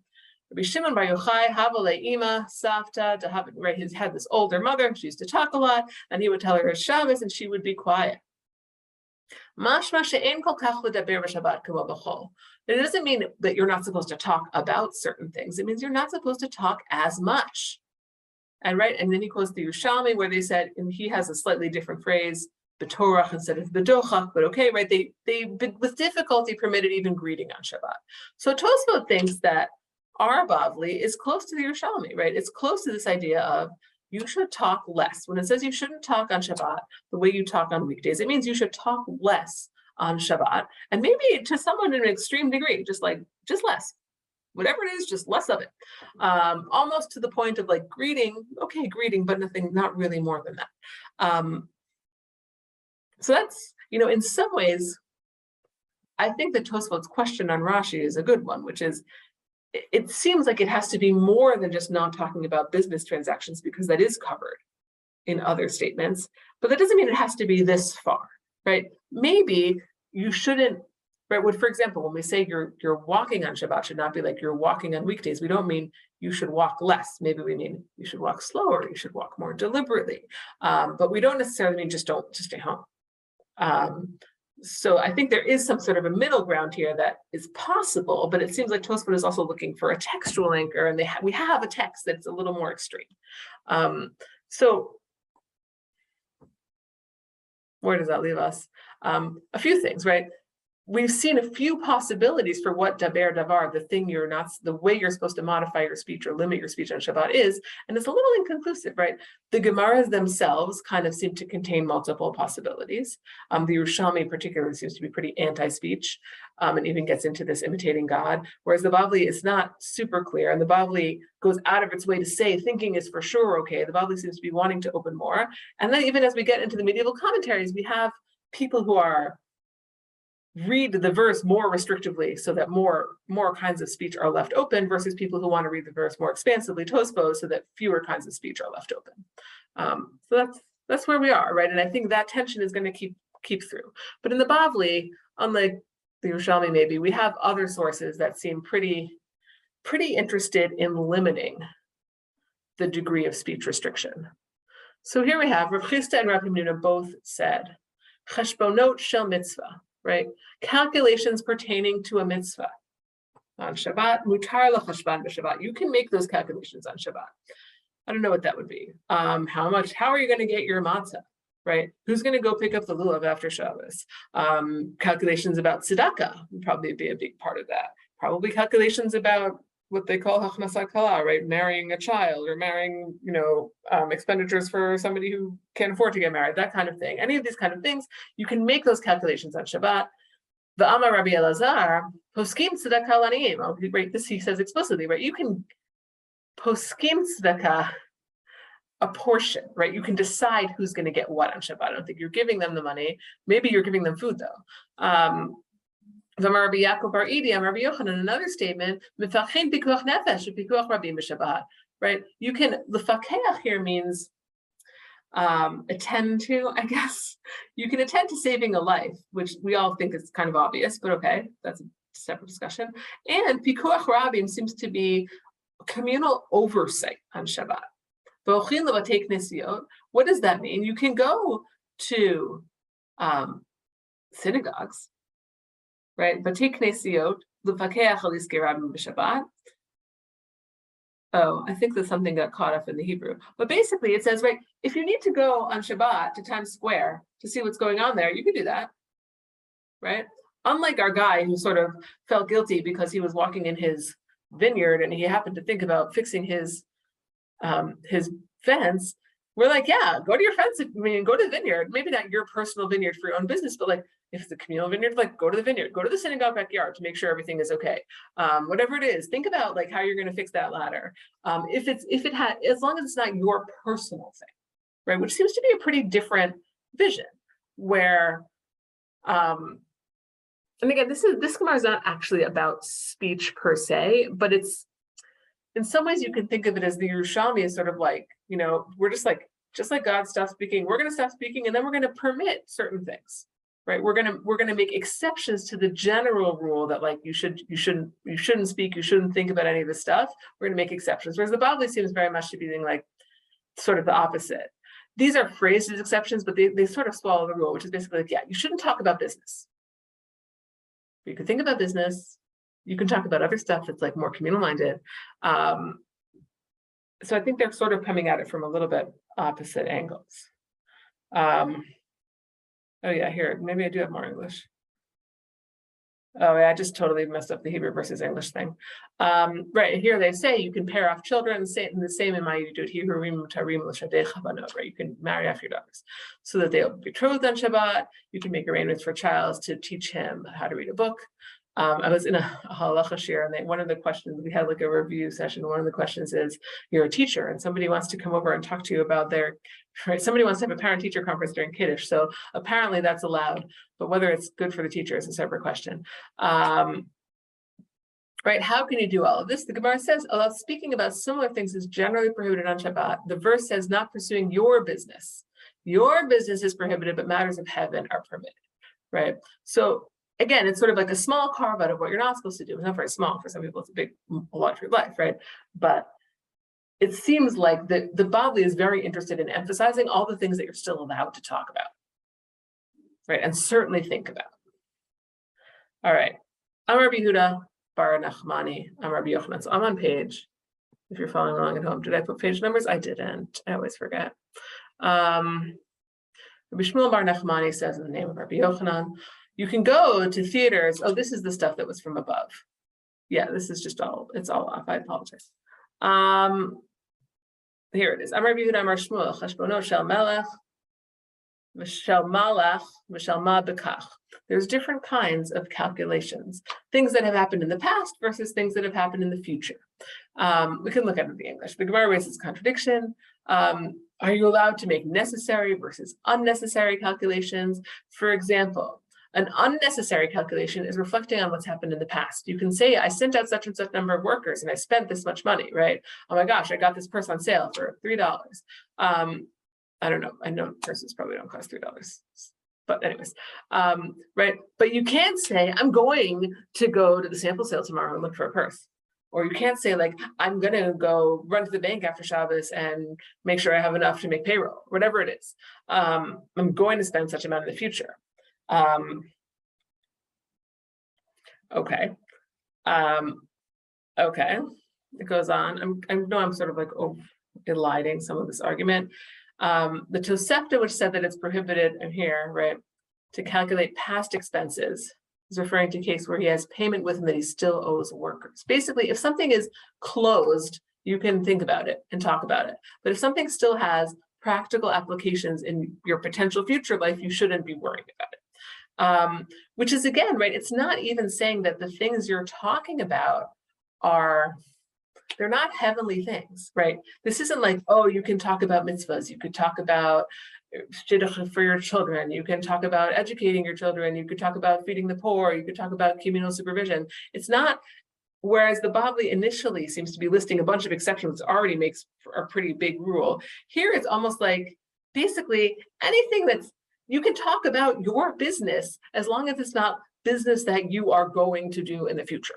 S1: Rabbi Shimon Bar Yochai, Havale Ima, Savta, right? He had this older mother, she used to talk a lot, and he would tell her Shabbos and she would be quiet. It doesn't mean that you're not supposed to talk about certain things. It means you're not supposed to talk as much. And right, and then he quotes the Yerushalmi where they said, and he has a slightly different phrase, B'torach instead of B'dochach, but okay, right? They with difficulty permitted even greeting on Shabbat. So Tosfot thinks that our Bavli is close to the Yerushalmi, right? It's close to this idea of you should talk less. When it says you shouldn't talk on Shabbat the way you talk on weekdays, it means you should talk less on Shabbat, and maybe to someone in an extreme degree, just less. Whatever it is, just less of it. Almost to the point of like greeting, okay, greeting, but not really more than that. So that's, in some ways, I think that Tosfot's question on Rashi is a good one, which is, it seems like it has to be more than just not talking about business transactions, because that is covered in other statements, but that doesn't mean it has to be this far, right? Maybe you shouldn't, right? For example, when we say you're walking on Shabbat should not be like you're walking on weekdays, we don't mean you should walk less. Maybe we mean you should walk slower, you should walk more deliberately, but we don't necessarily mean just stay home. So I think there is some sort of a middle ground here that is possible, but it seems like Tosfot is also looking for a textual anchor, and we have a text that's a little more extreme. So where does that leave us? A few things, right? We've seen a few possibilities for what daber davar, the way you're supposed to modify your speech or limit your speech on Shabbat is, and it's a little inconclusive, right? The Gemaras themselves kind of seem to contain multiple possibilities. The Yerushalmi particularly seems to be pretty anti-speech, and even gets into this imitating God, whereas the Bavli is not super clear, and the Bavli goes out of its way to say thinking is for sure okay. The Bavli seems to be wanting to open more, and then even as we get into the medieval commentaries, we have people who read the verse more restrictively so that more kinds of speech are left open versus people who want to read the verse more expansively, Tosfos, so that fewer kinds of speech are left open. So that's where we are, right? And I think that tension is going to keep through. But in the Bavli, unlike the Yerushalmi maybe, we have other sources that seem pretty interested in limiting the degree of speech restriction. So here we have Rav Chisda and Rav Himnuna both said, Cheshbonot shel mitzvah, right? Calculations pertaining to a mitzvah. On Shabbat, mutar lachashban b'Shabbat. You can make those calculations on Shabbat. I don't know what that would be. How are you going to get your matzah, right? Who's going to go pick up the lulav after Shabbos? Calculations about tzedakah would probably be a big part of that. Probably calculations about what they call hachmasat kala, right? Marrying a child or marrying, expenditures for somebody who can't afford to get married, that kind of thing. Any of these kind of things, you can make those calculations on Shabbat. The Amar Rabbi Elazar, poskim tzedakah laniyim. Right, this he says explicitly, right? You can poskim tzedakah a portion, right? You can decide who's going to get what on Shabbat. I don't think you're giving them the money. Maybe you're giving them food though. Rabbi Yaakov bar Idi, Rabbi Yochanan, another statement, mifachin pikuach nefesh, pikuach rabim b'Shabbat, right? You can, the fakeach here means attend to, I guess. You can attend to saving a life, which we all think is kind of obvious, but okay, that's a separate discussion. And pikuach rabim seems to be communal oversight on Shabbat. What does that mean? You can go to synagogues, right? Oh, I think that something got caught up in the Hebrew. But basically it says, right, if you need to go on Shabbat to Times Square to see what's going on there, you can do that, right? Unlike our guy who sort of felt guilty because he was walking in his vineyard and he happened to think about fixing his fence, we're like, yeah, go to your fence. I mean, go to the vineyard, maybe not your personal vineyard for your own business, but like if it's a communal vineyard, like go to the vineyard, go to the synagogue backyard to make sure everything is okay. Whatever it is, think about like how you're going to fix that ladder. As long as it's not your personal thing, right? Which seems to be a pretty different vision where, and again, this Gemara is not actually about speech per se, but it's, in some ways you can think of it as the Yerushalmi is sort of like, we're just like God stopped speaking, we're going to stop speaking, and then we're going to permit certain things, right? We're going to make exceptions to the general rule that like you shouldn't speak, you shouldn't think about any of this stuff. We're going to make exceptions. Whereas the Bavli seems very much to be doing like sort of the opposite. These are phrased as exceptions, but they sort of swallow the rule, which is basically like, yeah, you shouldn't talk about business. You can think about business. You can talk about other stuff that's like more communal minded. So I think they're sort of coming at it from a little bit opposite angles. Oh yeah, here, maybe I do have more English. Oh yeah, I just totally messed up the Hebrew versus English thing. Right, here they say you can pair off children, in the same in my you do it, right? You can marry off your daughters so that they'll be betrothed on Shabbat. You can make arrangements for child to teach him how to read a book. I was in a halacha shir, and one of the questions, we had like a review session. One of the questions is, you're a teacher and somebody wants to come over and talk to you about somebody wants to have a parent-teacher conference during Kiddush. So apparently that's allowed, but whether it's good for the teacher is a separate question. Right, how can you do all of this? The Gemara says, although speaking about similar things is generally prohibited on Shabbat, the verse says not pursuing your business. Your business is prohibited, but matters of heaven are permitted, right? So again, it's sort of like a small carve out of what you're not supposed to do. It's not very small. For some people, it's a lot of your life, right? But it seems like the Bavli is very interested in emphasizing all the things that you're still allowed to talk about, right? And certainly think about. All right. I'm Rabbi Yehuda bar Nachmani. I'm Rabbi Yochanan. So I'm on page, if you're following along at home. Did I put page numbers? I didn't. I always forget. Rabbi Shmuel bar Nachmani says in the name of Rabbi Yochanan, you can go to theaters. Oh, this is the stuff that was from above. Yeah, this is just it's all off. I apologize. Here it is. Amar Rabbi Yehuda Amar Shmuel, Cheshbono shel melech, v'shel malach, v'shel ma bekach. There's different kinds of calculations, things that have happened in the past versus things that have happened in the future. We can look at it in the English. The Gemara raises contradiction. Are you allowed to make necessary versus unnecessary calculations? For example, an unnecessary calculation is reflecting on what's happened in the past. You can say, I sent out such and such number of workers and I spent this much money, right? Oh my gosh, I got this purse on sale for $3. I don't know. I know purses probably don't cost $3, but anyways, right? But you can't say, I'm going to go to the sample sale tomorrow and look for a purse. Or you can't say like, I'm going to go run to the bank after Shabbos and make sure I have enough to make payroll, whatever it is. I'm going to spend such amount in the future. Okay. Okay. It goes on. I know I'm sort of like eliding some of this argument. The Tosefta, which said that it's prohibited in here, right, to calculate past expenses, is referring to a case where he has payment with him that he still owes workers. Basically, if something is closed, you can think about it and talk about it. But if something still has practical applications in your potential future life, you shouldn't be worrying about it. Which is, again, right, it's not even saying that the things you're talking about they're not heavenly things, right? This isn't like, oh, you can talk about mitzvahs, you could talk about shidduch for your children, you can talk about educating your children, you could talk about feeding the poor, you could talk about communal supervision. It's not, whereas the Bavli initially seems to be listing a bunch of exceptions, already makes a pretty big rule. Here it's almost like, basically, anything that's, you can talk about your business as long as it's not business that you are going to do in the future.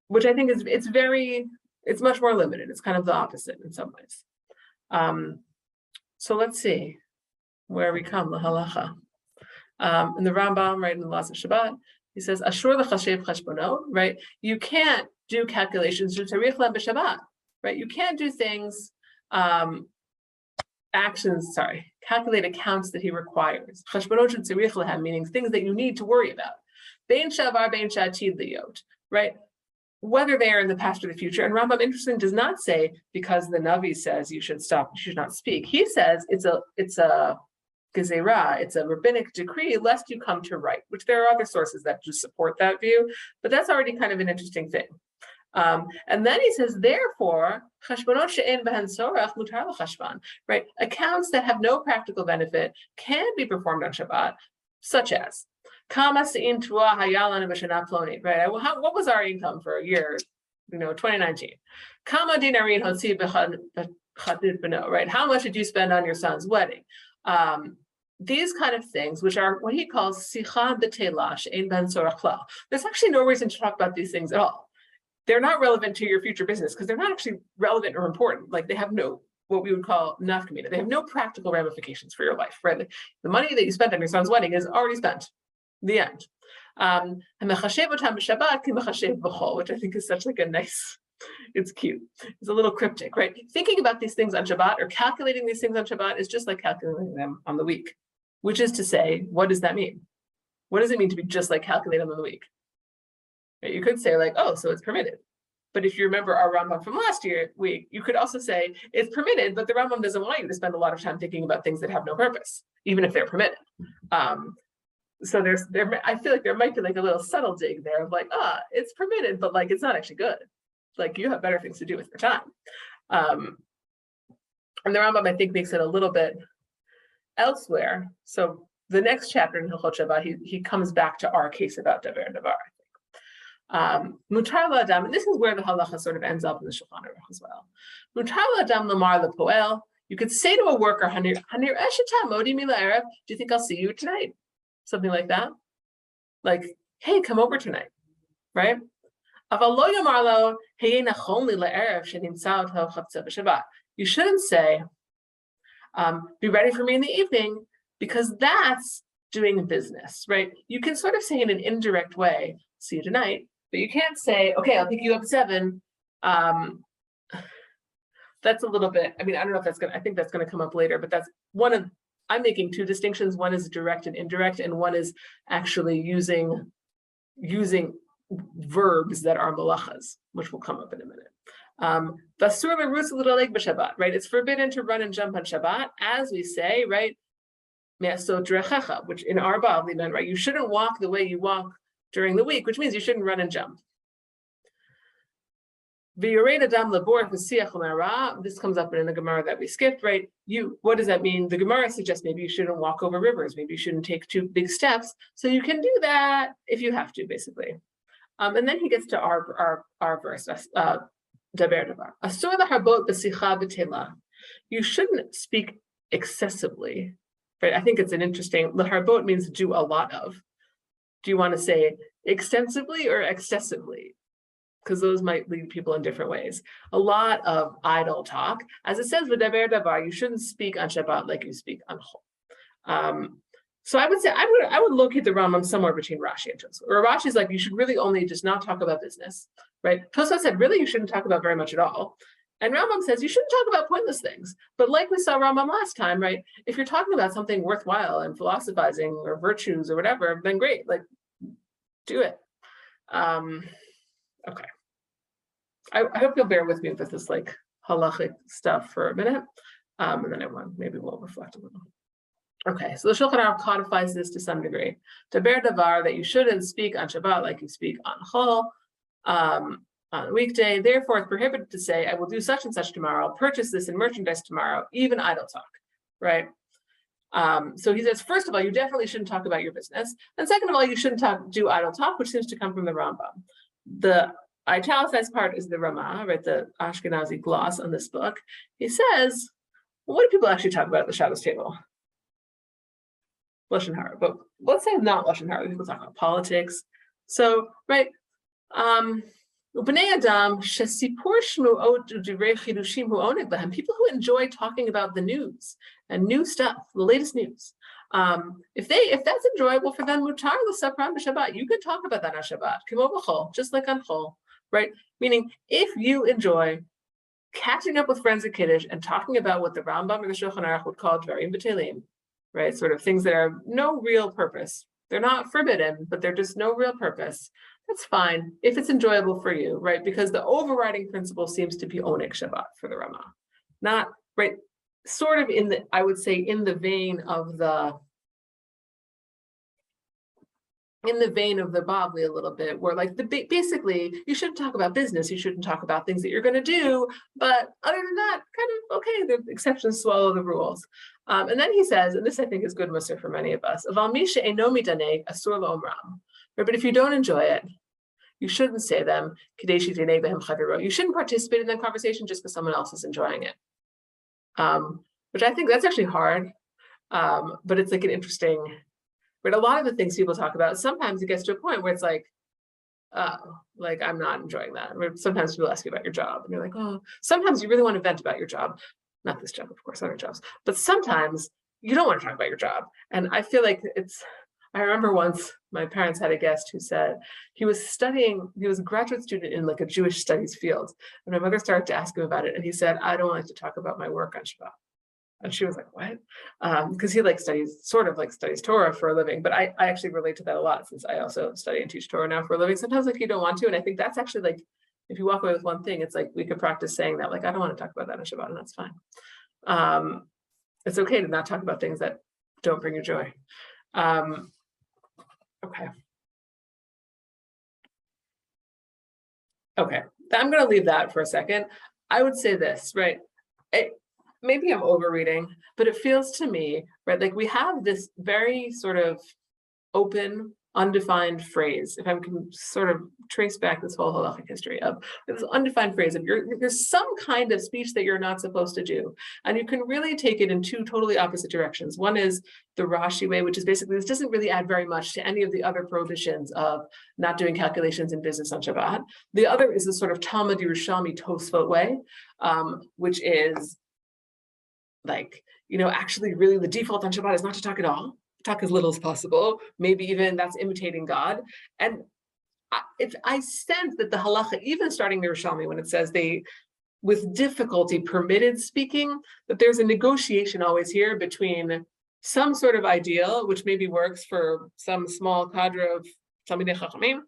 S1: Which I think is, it's much more limited. It's kind of the opposite in some ways. So let's see where we come, the halacha. In the Rambam, right, in the laws of Shabbat, he says, Ashur l'chashev cheshbono, right? You can't do calculations, right? You can't do things, calculate accounts that he requires. Cheshbonot meaning things that you need to worry about. Bein shavar, bein sha'atid liyot, right? Whether they are in the past or the future. And Rambam, interesting, does not say because the Navi says you should stop, you should not speak. He says it's a gezerah, it's a rabbinic decree, lest you come to write, which there are other sources that just support that view, but that's already kind of an interesting thing. And then he says, therefore, cheshbonot she'en behen sorach mutar l'chashban, right? Accounts that have no practical benefit can be performed on Shabbat, such as Kama se'in tua hayalan b'shana ploni, right? What was our income for a year, 2019? Kama dinarin hotzi b'chadid b'no, right? How much did you spend on your son's wedding? These kind of things, which are what he calls sicha b'tela she'en ben sorach klal. There's actually no reason to talk about these things at all. They're not relevant to your future business because they're not actually relevant or important. Like they have no, what we would call nafkamina. They have no practical ramifications for your life, right? The money that you spent on your son's wedding is already spent. The end. Which I think is such like a nice, it's cute. It's a little cryptic, right? Thinking about these things on Shabbat or calculating these things on Shabbat is just like calculating them on the week, which is to say, what does that mean? What does it mean to be just like calculating them on the week? You could say like, oh, so it's permitted. But if you remember our Rambam from last week, you could also say it's permitted, but the Rambam doesn't want you to spend a lot of time thinking about things that have no purpose, even if they're permitted. So I feel like there might be like a little subtle dig there of like, it's permitted, but like it's not actually good. Like you have better things to do with your time. And the Rambam, I think, makes it a little bit elsewhere. So the next chapter in Hilkhot Shabbat, he comes back to our case about davar and davar. Mutar la'adam, and this is where the halacha sort of ends up in the Shulchan Aruch as well. Mutar la'adam lamar lepoel. You could say to a worker, "Hanir eshita modi mi la'erev." Do you think I'll see you tonight? Something like that. Like, hey, come over tonight, right? Aval lo yomar lo hey nachon li la'erev shenimtza hilchot b'Shabbat. You shouldn't say, "Be ready for me in the evening," because that's doing business, right? You can sort of say in an indirect way, "See you tonight." But you can't say, okay, I'll pick you up at 7. That's a little bit, I mean, I don't know if I think that's going to come up later, but that's I'm making two distinctions. One is direct and indirect, and one is actually using verbs that are malachas, which will come up in a minute. Right? It's forbidden to run and jump on Shabbat, as we say, right? Which in our Bavli meant, right? You shouldn't walk the way you walk during the week, which means you shouldn't run and jump. This comes up in the Gemara that we skipped, right? What does that mean? The Gemara suggests maybe you shouldn't walk over rivers, maybe you shouldn't take 2 big steps. So you can do that if you have to, basically. And then he gets to our verse, davar davar. You shouldn't speak excessively, right? I think it's an interesting, l'harbot means do a lot of. Do you want to say extensively or excessively? Because those might lead people in different ways. A lot of idle talk. As it says with davar davar, you shouldn't speak on Shabbat like you speak on Chol. So I would say, I would locate the Rambam somewhere between Rashi and Tosfos. Or Rashi's like, you should really only just not talk about business, right? Tosfos said, really, you shouldn't talk about very much at all. And Rambam says, you shouldn't talk about pointless things. But like we saw Rambam last time, right? If you're talking about something worthwhile and philosophizing or virtues or whatever, then great, like do it. Okay. I hope you'll bear with me with this like halachic stuff for a minute. And then maybe we'll reflect a little. Okay, so the Shulchan Aruch codifies this to some degree. Daber davar, that you shouldn't speak on Shabbat like you speak on Chol, on a weekday. Therefore, it's prohibited to say, I will do such and such tomorrow, purchase this in merchandise tomorrow, even idle talk, right? So he says, first of all, you definitely shouldn't talk about your business. And second of all, you shouldn't do idle talk, which seems to come from the Rambam. The italicized part is the Ramah, right? The Ashkenazi gloss on this book. He says, well, what do people actually talk about at the Shabbos table? Lashon Hara, but let's say not Lashon Hara. People talk about politics. So, right, Ubnei Adam shesipur shmuot udivrei chidushim hu oneg lahem. People who enjoy talking about the news and new stuff, the latest news. If that's enjoyable for them, mutar l'sapran b'Shabbat. You can talk about that on Shabbat, kimo b'chol, just like on Chol, right? Meaning, if you enjoy catching up with friends at Kiddush and talking about what the Rambam or the Shulchan Aruch would call dvarim b'telim, right? Sort of things that are no real purpose. They're not forbidden, but they're just no real purpose. That's fine if it's enjoyable for you, right? Because the overriding principle seems to be oneg Shabbat for the Ramah. Not, right, sort of in the, I would say, in the vein of the Bavli a little bit, where like basically you shouldn't talk about business, you shouldn't talk about things that you're going to do, but other than that, kind of okay, the exceptions swallow the rules. And then he says, and this I think is good mussar for many of us, but if you don't enjoy it, you shouldn't say them. You shouldn't participate in that conversation just because someone else is enjoying it. Which I think that's actually hard, but it's like an interesting, but a lot of the things people talk about, sometimes it gets to a point where it's like, like I'm not enjoying that. Or sometimes people ask you about your job and you're like, oh, sometimes you really want to vent about your job. Not this job, of course, other jobs, but sometimes you don't want to talk about your job. And I feel like I remember once my parents had a guest who said he was a graduate student in like a Jewish studies field. And my mother started to ask him about it. And he said, I don't like to talk about my work on Shabbat. And she was like, what? Because he studies Torah for a living. But I actually relate to that a lot since I also study and teach Torah now for a living. Sometimes like you don't want to. And I think that's actually like, if you walk away with one thing, it's like we could practice saying that, like, I don't want to talk about that on Shabbat, and that's fine. It's okay to not talk about things that don't bring you joy. Okay. Okay, I'm going to leave that for a second. I would say this, right? Maybe I'm overreading, but it feels to me, right, like we have this very sort of open, undefined phrase. If I can sort of trace back this whole halachic history of this undefined phrase of there's some kind of speech that you're not supposed to do. And you can really take it in two totally opposite directions. One is the Rashi way, which is basically, this doesn't really add very much to any of the other prohibitions of not doing calculations in business on Shabbat. The other is the sort of Talmud Yerushalmi Tosfot way, which is like, actually really the default on Shabbat is not to talk at all. Talk as little as possible, maybe even that's imitating God. And I sense that the halacha, even starting the Yerushalmi, when it says they with difficulty permitted speaking, that there's a negotiation always here between some sort of ideal, which maybe works for some small cadre of Talmidei Chachamim,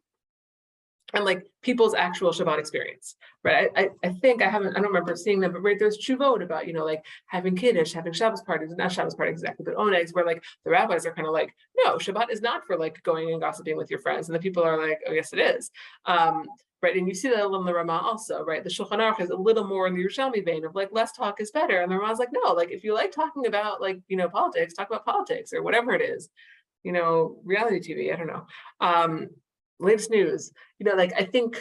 S1: and like people's actual Shabbat experience, right? I don't remember seeing them, but right, there's Chuvot about, like having Kiddush, having Shabbos parties, not Shabbos parties exactly, but onegs, where like the rabbis are kind of like, no, Shabbat is not for like going and gossiping with your friends. And the people are like, oh, yes, it is. Right, and you see that in the Ramah also, right? The Shulchan Aruch is a little more in the Yerushalmi vein of like, less talk is better. And the Ramah's like, no, like if you like talking about like, politics, talk about politics or whatever it is, reality TV, I don't know. Latest news, like I think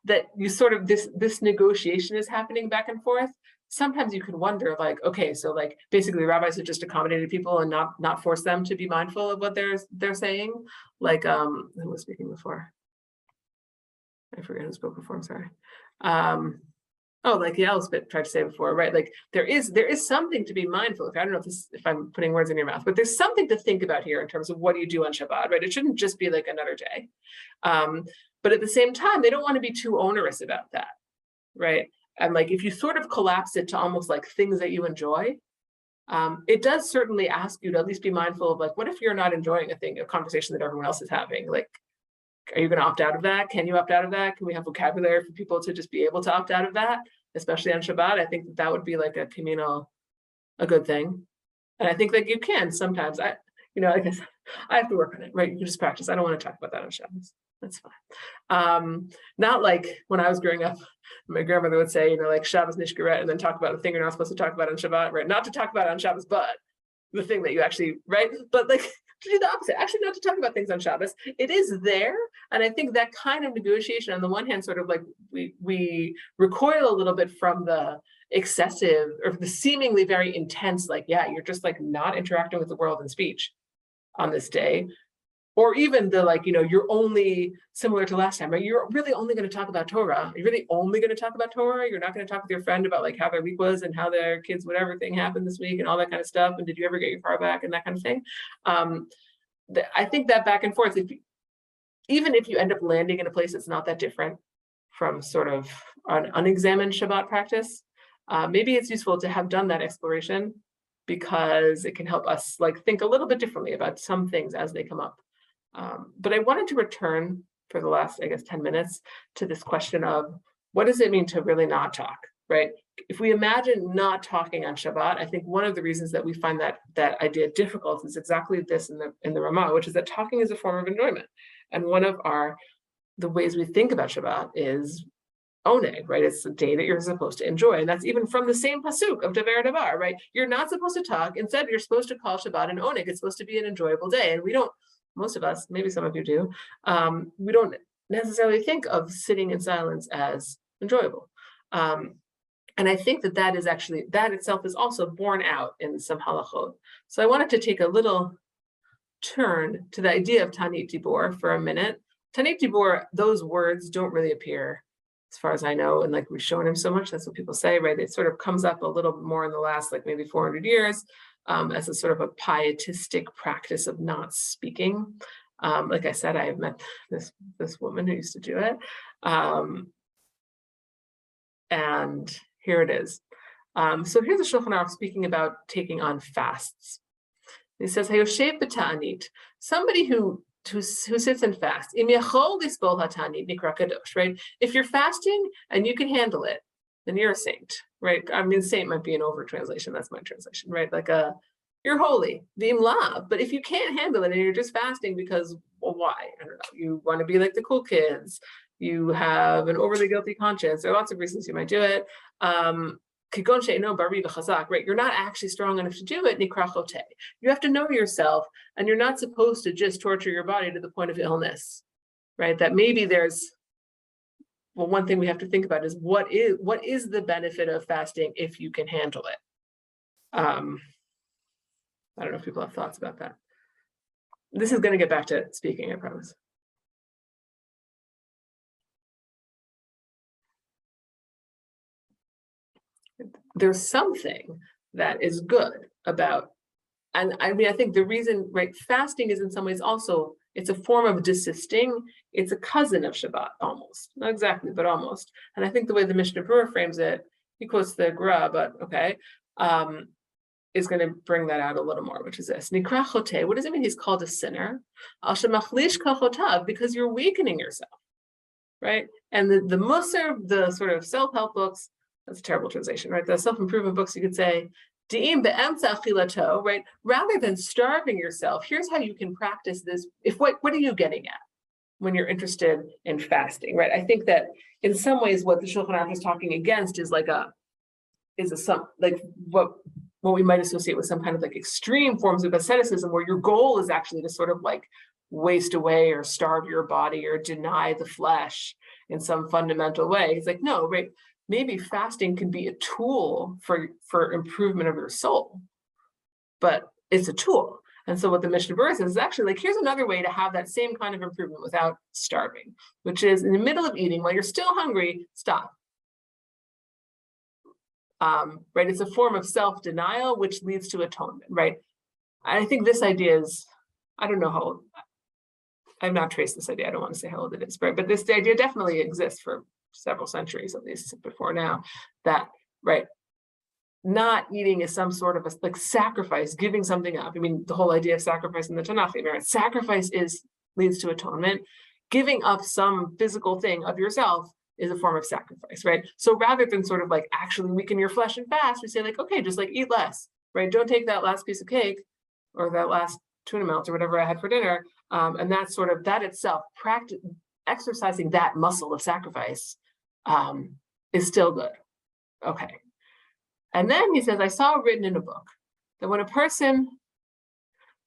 S1: that you sort of this negotiation is happening back and forth. Sometimes you can wonder, like, okay, so like basically rabbis have just accommodated people and not force them to be mindful of what they're saying. Like who was speaking before? I forget who spoke before. I'm sorry. Like the Elspeth tried to say before, right? Like there is something to be mindful of. I don't know if I'm putting words in your mouth, but there's something to think about here in terms of what do you do on Shabbat, right? It shouldn't just be like another day. But at the same time, they don't want to be too onerous about that, right? And like if you sort of collapse it to almost like things that you enjoy, it does certainly ask you to at least be mindful of like, what if you're not enjoying a conversation that everyone else is having? Like, are you going to opt out of that? Can you opt out of that? Can we have vocabulary for people to just be able to opt out of that, especially on Shabbat? I think that would be like a good thing. And I think that you can sometimes, like I said, I have to work on it, right? You can just practice. I don't want to talk about that on Shabbos. That's fine. Not like when I was growing up, my grandmother would say, like Shabbos nishkaret, and then talk about the thing you're not supposed to talk about on Shabbat, right? Not to talk about it on Shabbos, but the thing that you actually, right? But like to do the opposite, actually not to talk about things on Shabbos. It is there. And I think that kind of negotiation, on the one hand, sort of like we recoil a little bit from the excessive or the seemingly very intense, like, yeah, you're just like not interacting with the world in speech on this day. Or even the like, you're only similar to last time, right? You're really only going to talk about Torah. You're really only going to talk about Torah. You're not going to talk with your friend about like how their week was and how their kids, whatever thing happened this week and all that kind of stuff. And did you ever get your car back and that kind of thing? I think that back and forth, even if you end up landing in a place that's not that different from sort of an unexamined Shabbat practice, maybe it's useful to have done that exploration because it can help us like think a little bit differently about some things as they come up. But I wanted to return for the last, I guess, 10 minutes to this question of what does it mean to really not talk, right? If we imagine not talking on Shabbat, I think one of the reasons that we find that idea difficult is exactly this in the Ramah, which is that talking is a form of enjoyment. And one of the ways we think about Shabbat is oneg, right? It's a day that you're supposed to enjoy. And that's even from the same pasuk of Davar Davar, right? You're not supposed to talk. Instead, you're supposed to call Shabbat an oneg. It's supposed to be an enjoyable day. And we don't, most of us, maybe some of you do, we don't necessarily think of sitting in silence as enjoyable. And I think that is actually, that itself is also borne out in some halachot. So I wanted to take a little turn to the idea of Tanit Dibor for a minute. Tanit Dibor, those words don't really appear, as far as I know, and like we've shown him so much, that's what people say, right? It sort of comes up a little bit more in the last, like maybe 400 years, as a sort of a pietistic practice of not speaking. Like I said, I have met this woman who used to do it. And here it is. So here's the Shulchan Aruch speaking about taking on fasts. He says, "Hayoshev b'ta'anit," somebody who sits and fasts. Im yachol lisbol ha'ta'anit nikra kadosh, right? If you're fasting and you can handle it, then you're a saint, right? I mean, saint might be an over translation. That's my translation, right? Like you're holy, v'im lav. But if you can't handle it and you're just fasting because, well, why? I don't know. You want to be like the cool kids. You have an overly guilty conscience. There are lots of reasons you might do it. Right? You're not actually strong enough to do it. You have to know yourself, and you're not supposed to just torture your body to the point of illness, right? That maybe there's, well, one thing we have to think about is what is the benefit of fasting if you can handle it? I don't know if people have thoughts about that. This is going to get back to speaking, I promise. There's something that is good about, and I mean, I think the reason, right, fasting is in some ways also, it's a form of desisting. It's a cousin of Shabbat, almost. Not exactly, but almost. And I think the way the Mishnah Berurah frames it, he quotes the Gra, but okay, is going to bring that out a little more, which is this. Nikra chote, what does it mean he's called a sinner? Al shemachlish kachotav, because you're weakening yourself, right? And the Musar, the sort of self-help books, that's a terrible translation, right? The self-improvement books, you could say, Di'im be'emtza achilato, right? Rather than starving yourself, here's how you can practice this. What are you getting at when you're interested in fasting, right? I think that in some ways, what the Shulchan Aruch is talking against is what we might associate with some kind of like extreme forms of asceticism, where your goal is actually to sort of like waste away or starve your body or deny the flesh in some fundamental way. He's like, no, right? Maybe fasting can be a tool for improvement of your soul, but it's a tool. And so what the Mishnah Berurah says is actually like, here's another way to have that same kind of improvement without starving, which is in the middle of eating, while you're still hungry, stop. Right? It's a form of self-denial, which leads to atonement, right? I think this idea is, I don't know how old, I've not traced this idea. I don't want to say how old it is, right? But this idea definitely exists for several centuries, at least before now, that, right, not eating is some sort of a like sacrifice, giving something up. I mean, the whole idea of sacrifice in the Tanakh, right? Sacrifice leads to atonement. Giving up some physical thing of yourself is a form of sacrifice, right? So rather than sort of like actually weaken your flesh and fast, we say like, okay, just like eat less, right? Don't take that last piece of cake or that last tuna melt or whatever I had for dinner. And that's sort of that itself, exercising that muscle of sacrifice is still good. Okay. And then he says, I saw written in a book that when a person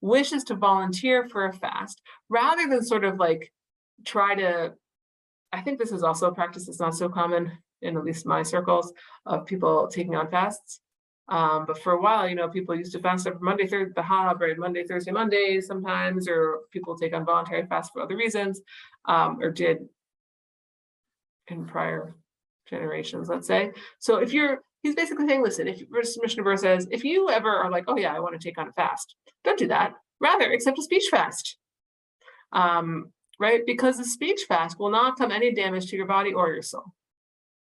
S1: wishes to volunteer for a fast, rather than sort of like try to, I think this is also a practice that's not so common in at least my circles of people taking on fasts. But for a while, you know, people used to fast up Monday, Thursday, right? Monday, Thursday, Mondays sometimes, or people take on voluntary fasts for other reasons, or did in prior generations, let's say. So if he's basically saying, listen, if Mishnah Berurah says, if you ever are like, oh yeah, I want to take on a fast, don't do that. Rather, accept a speech fast. Right? Because the speech fast will not come any damage to your body or your soul.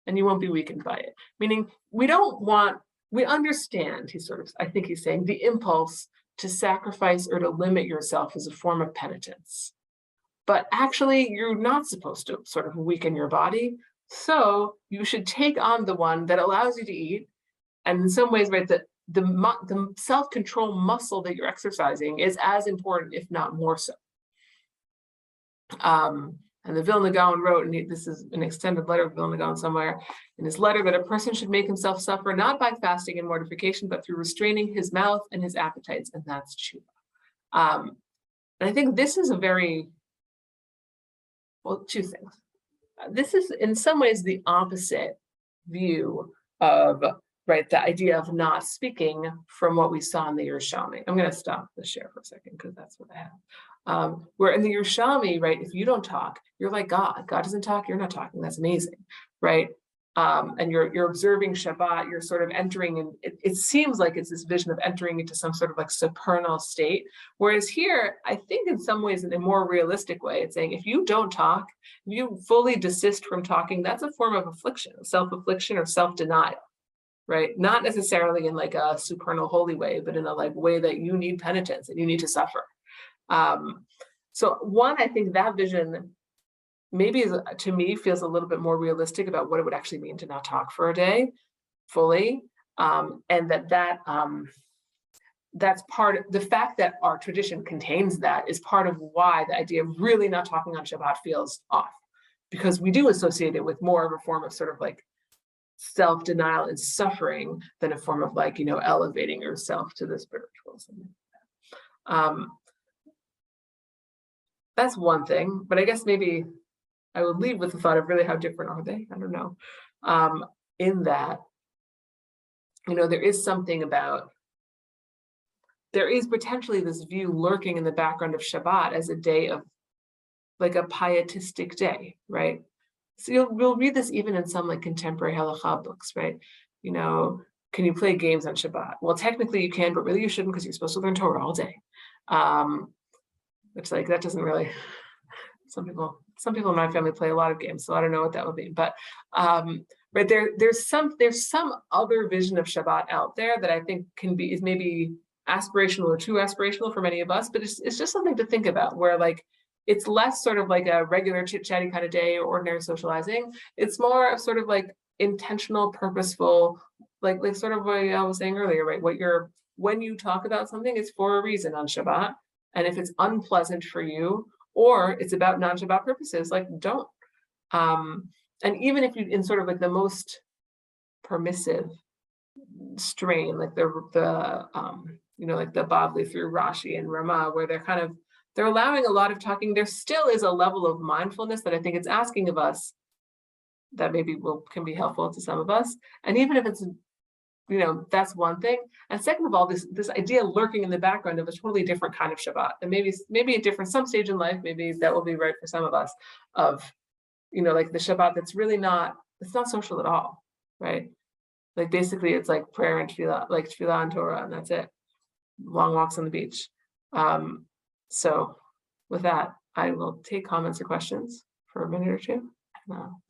S1: And you won't be weakened by it. Meaning we understand, I think he's saying, the impulse to sacrifice or to limit yourself as a form of penitence. But actually, you're not supposed to sort of weaken your body. So you should take on the one that allows you to eat. And in some ways, right, the self-control muscle that you're exercising is as important, if not more so. And the Vilna Gaon wrote, and this is an extended letter of Vilna Gaon somewhere, in his letter, that a person should make himself suffer not by fasting and mortification, but through restraining his mouth and his appetites, and that's tshuva. And I think this is two things. This is in some ways the opposite view of, right, the idea of not speaking from what we saw in the Yerushalmi. I'm going to stop the share for a second because that's what I have. Where in the Yerushalmi, right, if you don't talk, you're like God. God doesn't talk, you're not talking. That's amazing, right? And you're observing Shabbat, you're sort of entering, and it seems like it's this vision of entering into some sort of like supernal state. Whereas here, I think in some ways, in a more realistic way, it's saying if you don't talk, if you fully desist from talking, that's a form of affliction, self-affliction or self-denial, right? Not necessarily in like a supernal holy way, but in a like way that you need penitence and you need to suffer. So one, I think that vision maybe to me feels a little bit more realistic about what it would actually mean to not talk for a day fully. And that's part of the fact that our tradition contains that is part of why the idea of really not talking on Shabbat feels off, because we do associate it with more of a form of sort of like self-denial and suffering than a form of like, you know, elevating yourself to the spiritual. That's one thing, but I guess maybe I would leave with the thought of really how different are they? I don't know. In that, you know, there is something about, there is potentially this view lurking in the background of Shabbat as a day of like a pietistic day, right? So we'll read this even in some like contemporary halakha books, right? You know, can you play games on Shabbat? Well, technically you can, but really you shouldn't because you're supposed to learn Torah all day. Which like, that doesn't really, some people in my family play a lot of games, so I don't know what that would be. But right there's some other vision of Shabbat out there that I think is maybe aspirational or too aspirational for many of us, but it's just something to think about, where like it's less sort of like a regular chit-chatty kind of day or ordinary socializing. It's more sort of like intentional, purposeful, like sort of what I was saying earlier, right? When you talk about something, it's for a reason on Shabbat. And if it's unpleasant for you, or it's about non-Shabbat purposes, like don't. And even if you, in sort of like the most permissive strain, like the you know, like the Bavli through Rashi and Ramah, where they're allowing a lot of talking, there still is a level of mindfulness that I think it's asking of us that maybe can be helpful to some of us. And even if it's, you know, that's one thing. And second of all, this idea lurking in the background of a totally different kind of Shabbat, and maybe a different, some stage in life, maybe that will be right for some of us, of, you know, like the Shabbat that's really it's not social at all, right? Like basically it's like prayer and tefillah, like tefillah and Torah, and that's it. Long walks on the beach. So with that, I will take comments or questions for a minute or two.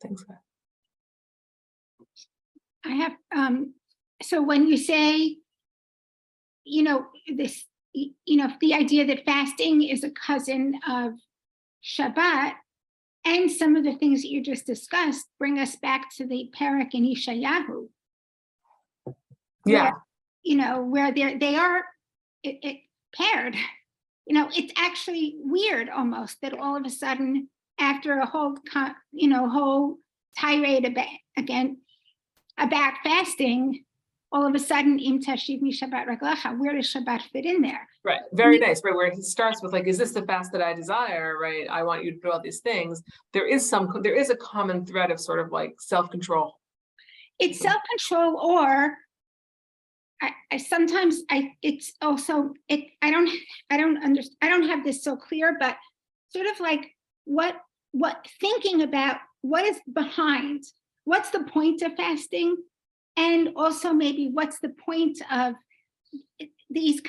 S1: Thanks.
S3: I have, so when you say, you know, this, you know, the idea that fasting is a cousin of Shabbat, and some of the things that you just discussed bring us back to the Perek in Yeshayahu.
S1: Yeah.
S3: where they are paired. It's actually weird almost that all of a sudden, after a whole tirade about fasting, all of a sudden, im tashiv mi Shabbat reglecha, where does Shabbat fit in there?
S1: Right, very nice, right, where he starts with like, is this the fast that I desire, right? I want you to do all these things. There is a common thread of sort of like self-control.
S3: It's self-control, or sometimes it's also, I don't have this so clear, but sort of like what thinking about what is behind, what's the point of fasting, and also maybe what's the point of these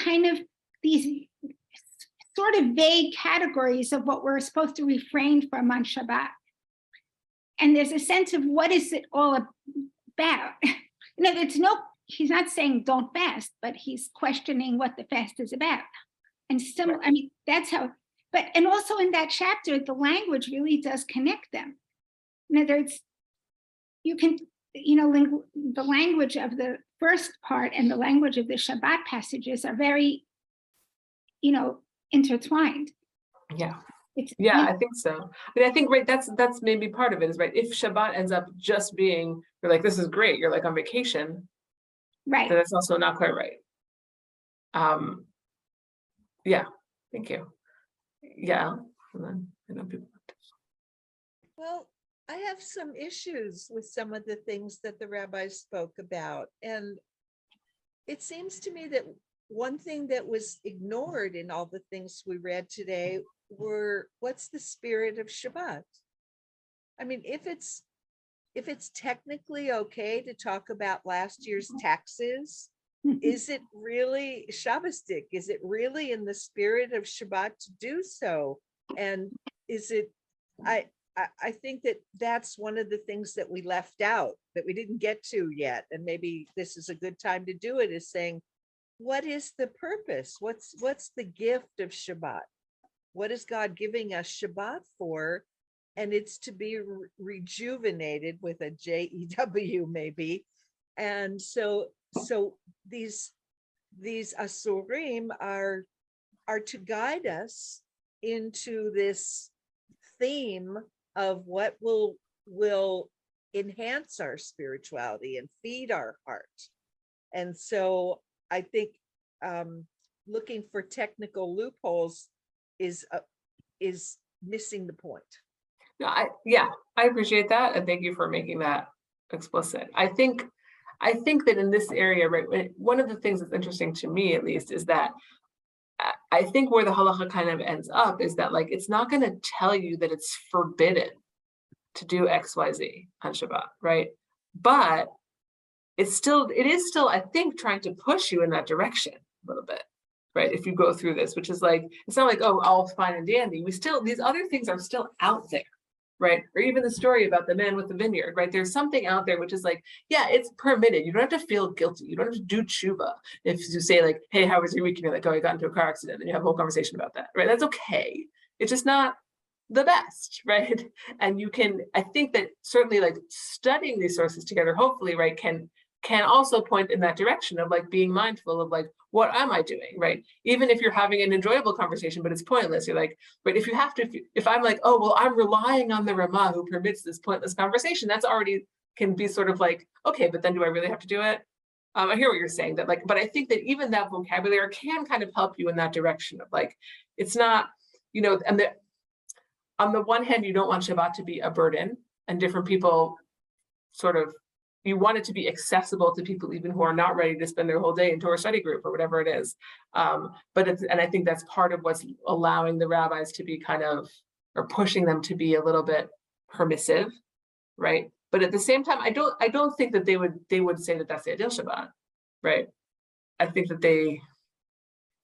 S3: sort of vague categories of what we're supposed to refrain from on Shabbat. And there's a sense of what is it all about? He's not saying don't fast, but he's questioning what the fast is about. And similar, I mean, that's how, and also in that chapter, the language really does connect them. In other words, you can, the language of the first part and the language of the Shabbat passages are very, intertwined.
S1: Yeah. I think so. I mean, I think, right, that's maybe part of it is, right, if Shabbat ends up just being, you're like, this is great, you're like on vacation,
S3: right?
S1: Then that's also not quite right. Yeah, thank you. Yeah, and then I know people.
S4: Well, I have some issues with some of the things that the rabbis spoke about. And it seems to me that one thing that was ignored in all the things we read today were, what's the spirit of Shabbat? I mean, if it's technically okay to talk about last year's taxes, is it really Shabbosdik? Is it really in the spirit of Shabbat to do so? And is it, I think that that's one of the things that we left out, that we didn't get to yet. And maybe this is a good time to do it, is saying, what is the purpose? What's the gift of Shabbat? What is God giving us Shabbat for? And it's to be rejuvenated with a JEW maybe. And so these asurim are to guide us into this theme of what will enhance our spirituality and feed our heart. And so I think looking for technical loopholes is missing the point.
S1: No, I appreciate that, and thank you for making that explicit. I think that in this area, right, one of the things that's interesting to me, at least, is that I think where the halacha kind of ends up is that, like, it's not going to tell you that it's forbidden to do XYZ on Shabbat, right? But it is still, I think, trying to push you in that direction a little bit, right? If you go through this, which is like, it's not like, oh, all fine and dandy. These other things are still out there, right? Or even the story about the man with the vineyard, right? There's something out there which is like, yeah, it's permitted. You don't have to feel guilty. You don't have to do tshuva. If you say like, hey, how was your week? And you're like, oh, I got into a car accident, and you have a whole conversation about that, right? That's okay. It's just not the best, right? And you can, I think that certainly like studying these sources together, hopefully, right, can also point in that direction of like being mindful of like, what am I doing, right? Even if you're having an enjoyable conversation, but it's pointless, you're like, but if I'm like, oh, well, I'm relying on the Ramah who permits this pointless conversation, that's already can be sort of like, okay, but then do I really have to do it? I hear what you're saying, that like, but I think that even that vocabulary can kind of help you in that direction of like, it's not, and on the one hand, you don't want Shabbat to be a burden, and different people sort of, you want it to be accessible to people even who are not ready to spend their whole day in Torah study group or whatever it is. And I think that's part of what's allowing the rabbis to be kind of, or pushing them to be a little bit permissive, right? But at the same time, I don't think that they would say that that's the ideal Shabbat, right? I think that they,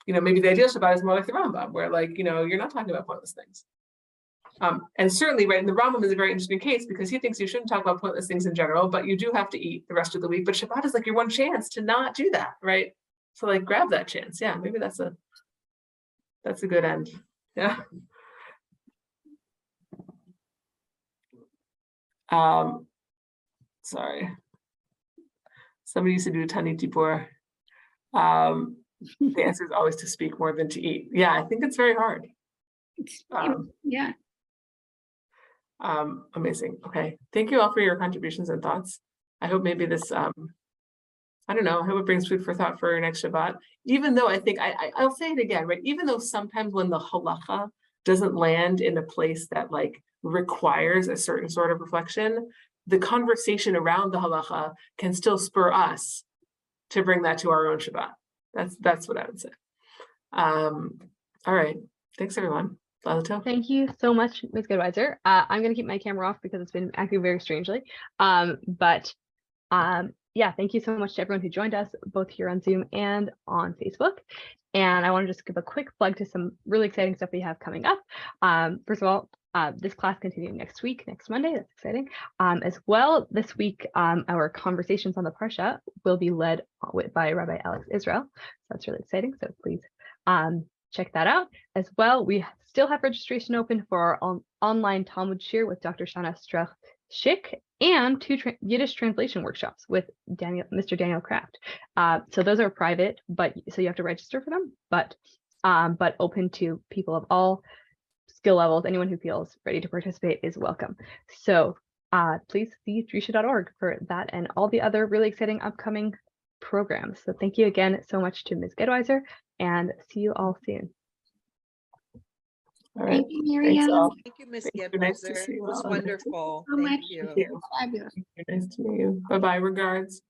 S1: maybe the ideal Shabbat is more like the Rambam, where like, you're not talking about pointless things. And certainly, right, and the Rambam is a very interesting case because he thinks you shouldn't talk about pointless things in general, but you do have to eat the rest of the week. But Shabbat is like your one chance to not do that, right? So like grab that chance. Yeah, maybe that's a good end. Yeah. Sorry. Somebody used to do Tanit Dibor The answer is always to speak more than to eat. Yeah, I think it's very hard.
S3: Yeah.
S1: Amazing. Okay. Thank you all for your contributions and thoughts. I hope maybe this, I don't know, I hope it brings food for thought for your next Shabbat. Even though I think, I'll say it again, right? Even though sometimes when the halacha doesn't land in a place that like requires a certain sort of reflection, the conversation around the halacha can still spur us to bring that to our own Shabbat. That's what I would say. All right. Thanks everyone. Lalato.
S2: Thank you so much, Ms. Gedwiser. I'm going to keep my camera off because it's been acting very strangely. Yeah, thank you so much to everyone who joined us both here on Zoom and on Facebook. And I want to just give a quick plug to some really exciting stuff we have coming up. First of all, this class continuing next week, next Monday. That's exciting. As well, this week, our conversations on the Parsha will be led by Rabbi Alex Israel. So that's really exciting. So please check that out. As well, we still have registration open for our online Talmud Shir with Dr. Shana Strach-Schick and 2 Yiddish translation workshops with Mr. Daniel Kraft. So those are private, so you have to register for them, but open to people of all skill levels. Anyone who feels ready to participate is welcome. So please see drisha.org for that and all the other really exciting upcoming programs. So thank you again so much to Ms. Gedwiser, and see you all soon.
S1: All right.
S3: Thank you,
S1: Thanks
S3: Miriam.
S1: all.
S4: Thank you, Ms.
S1: Thank you. Nice to
S4: Gedwiser.
S1: see
S4: It
S1: you
S4: was
S1: all.
S4: wonderful.
S3: So
S4: Thank
S3: much.
S4: you.
S1: Thank you.
S3: Fabulous.
S1: Nice to meet you. Bye-bye. Regards.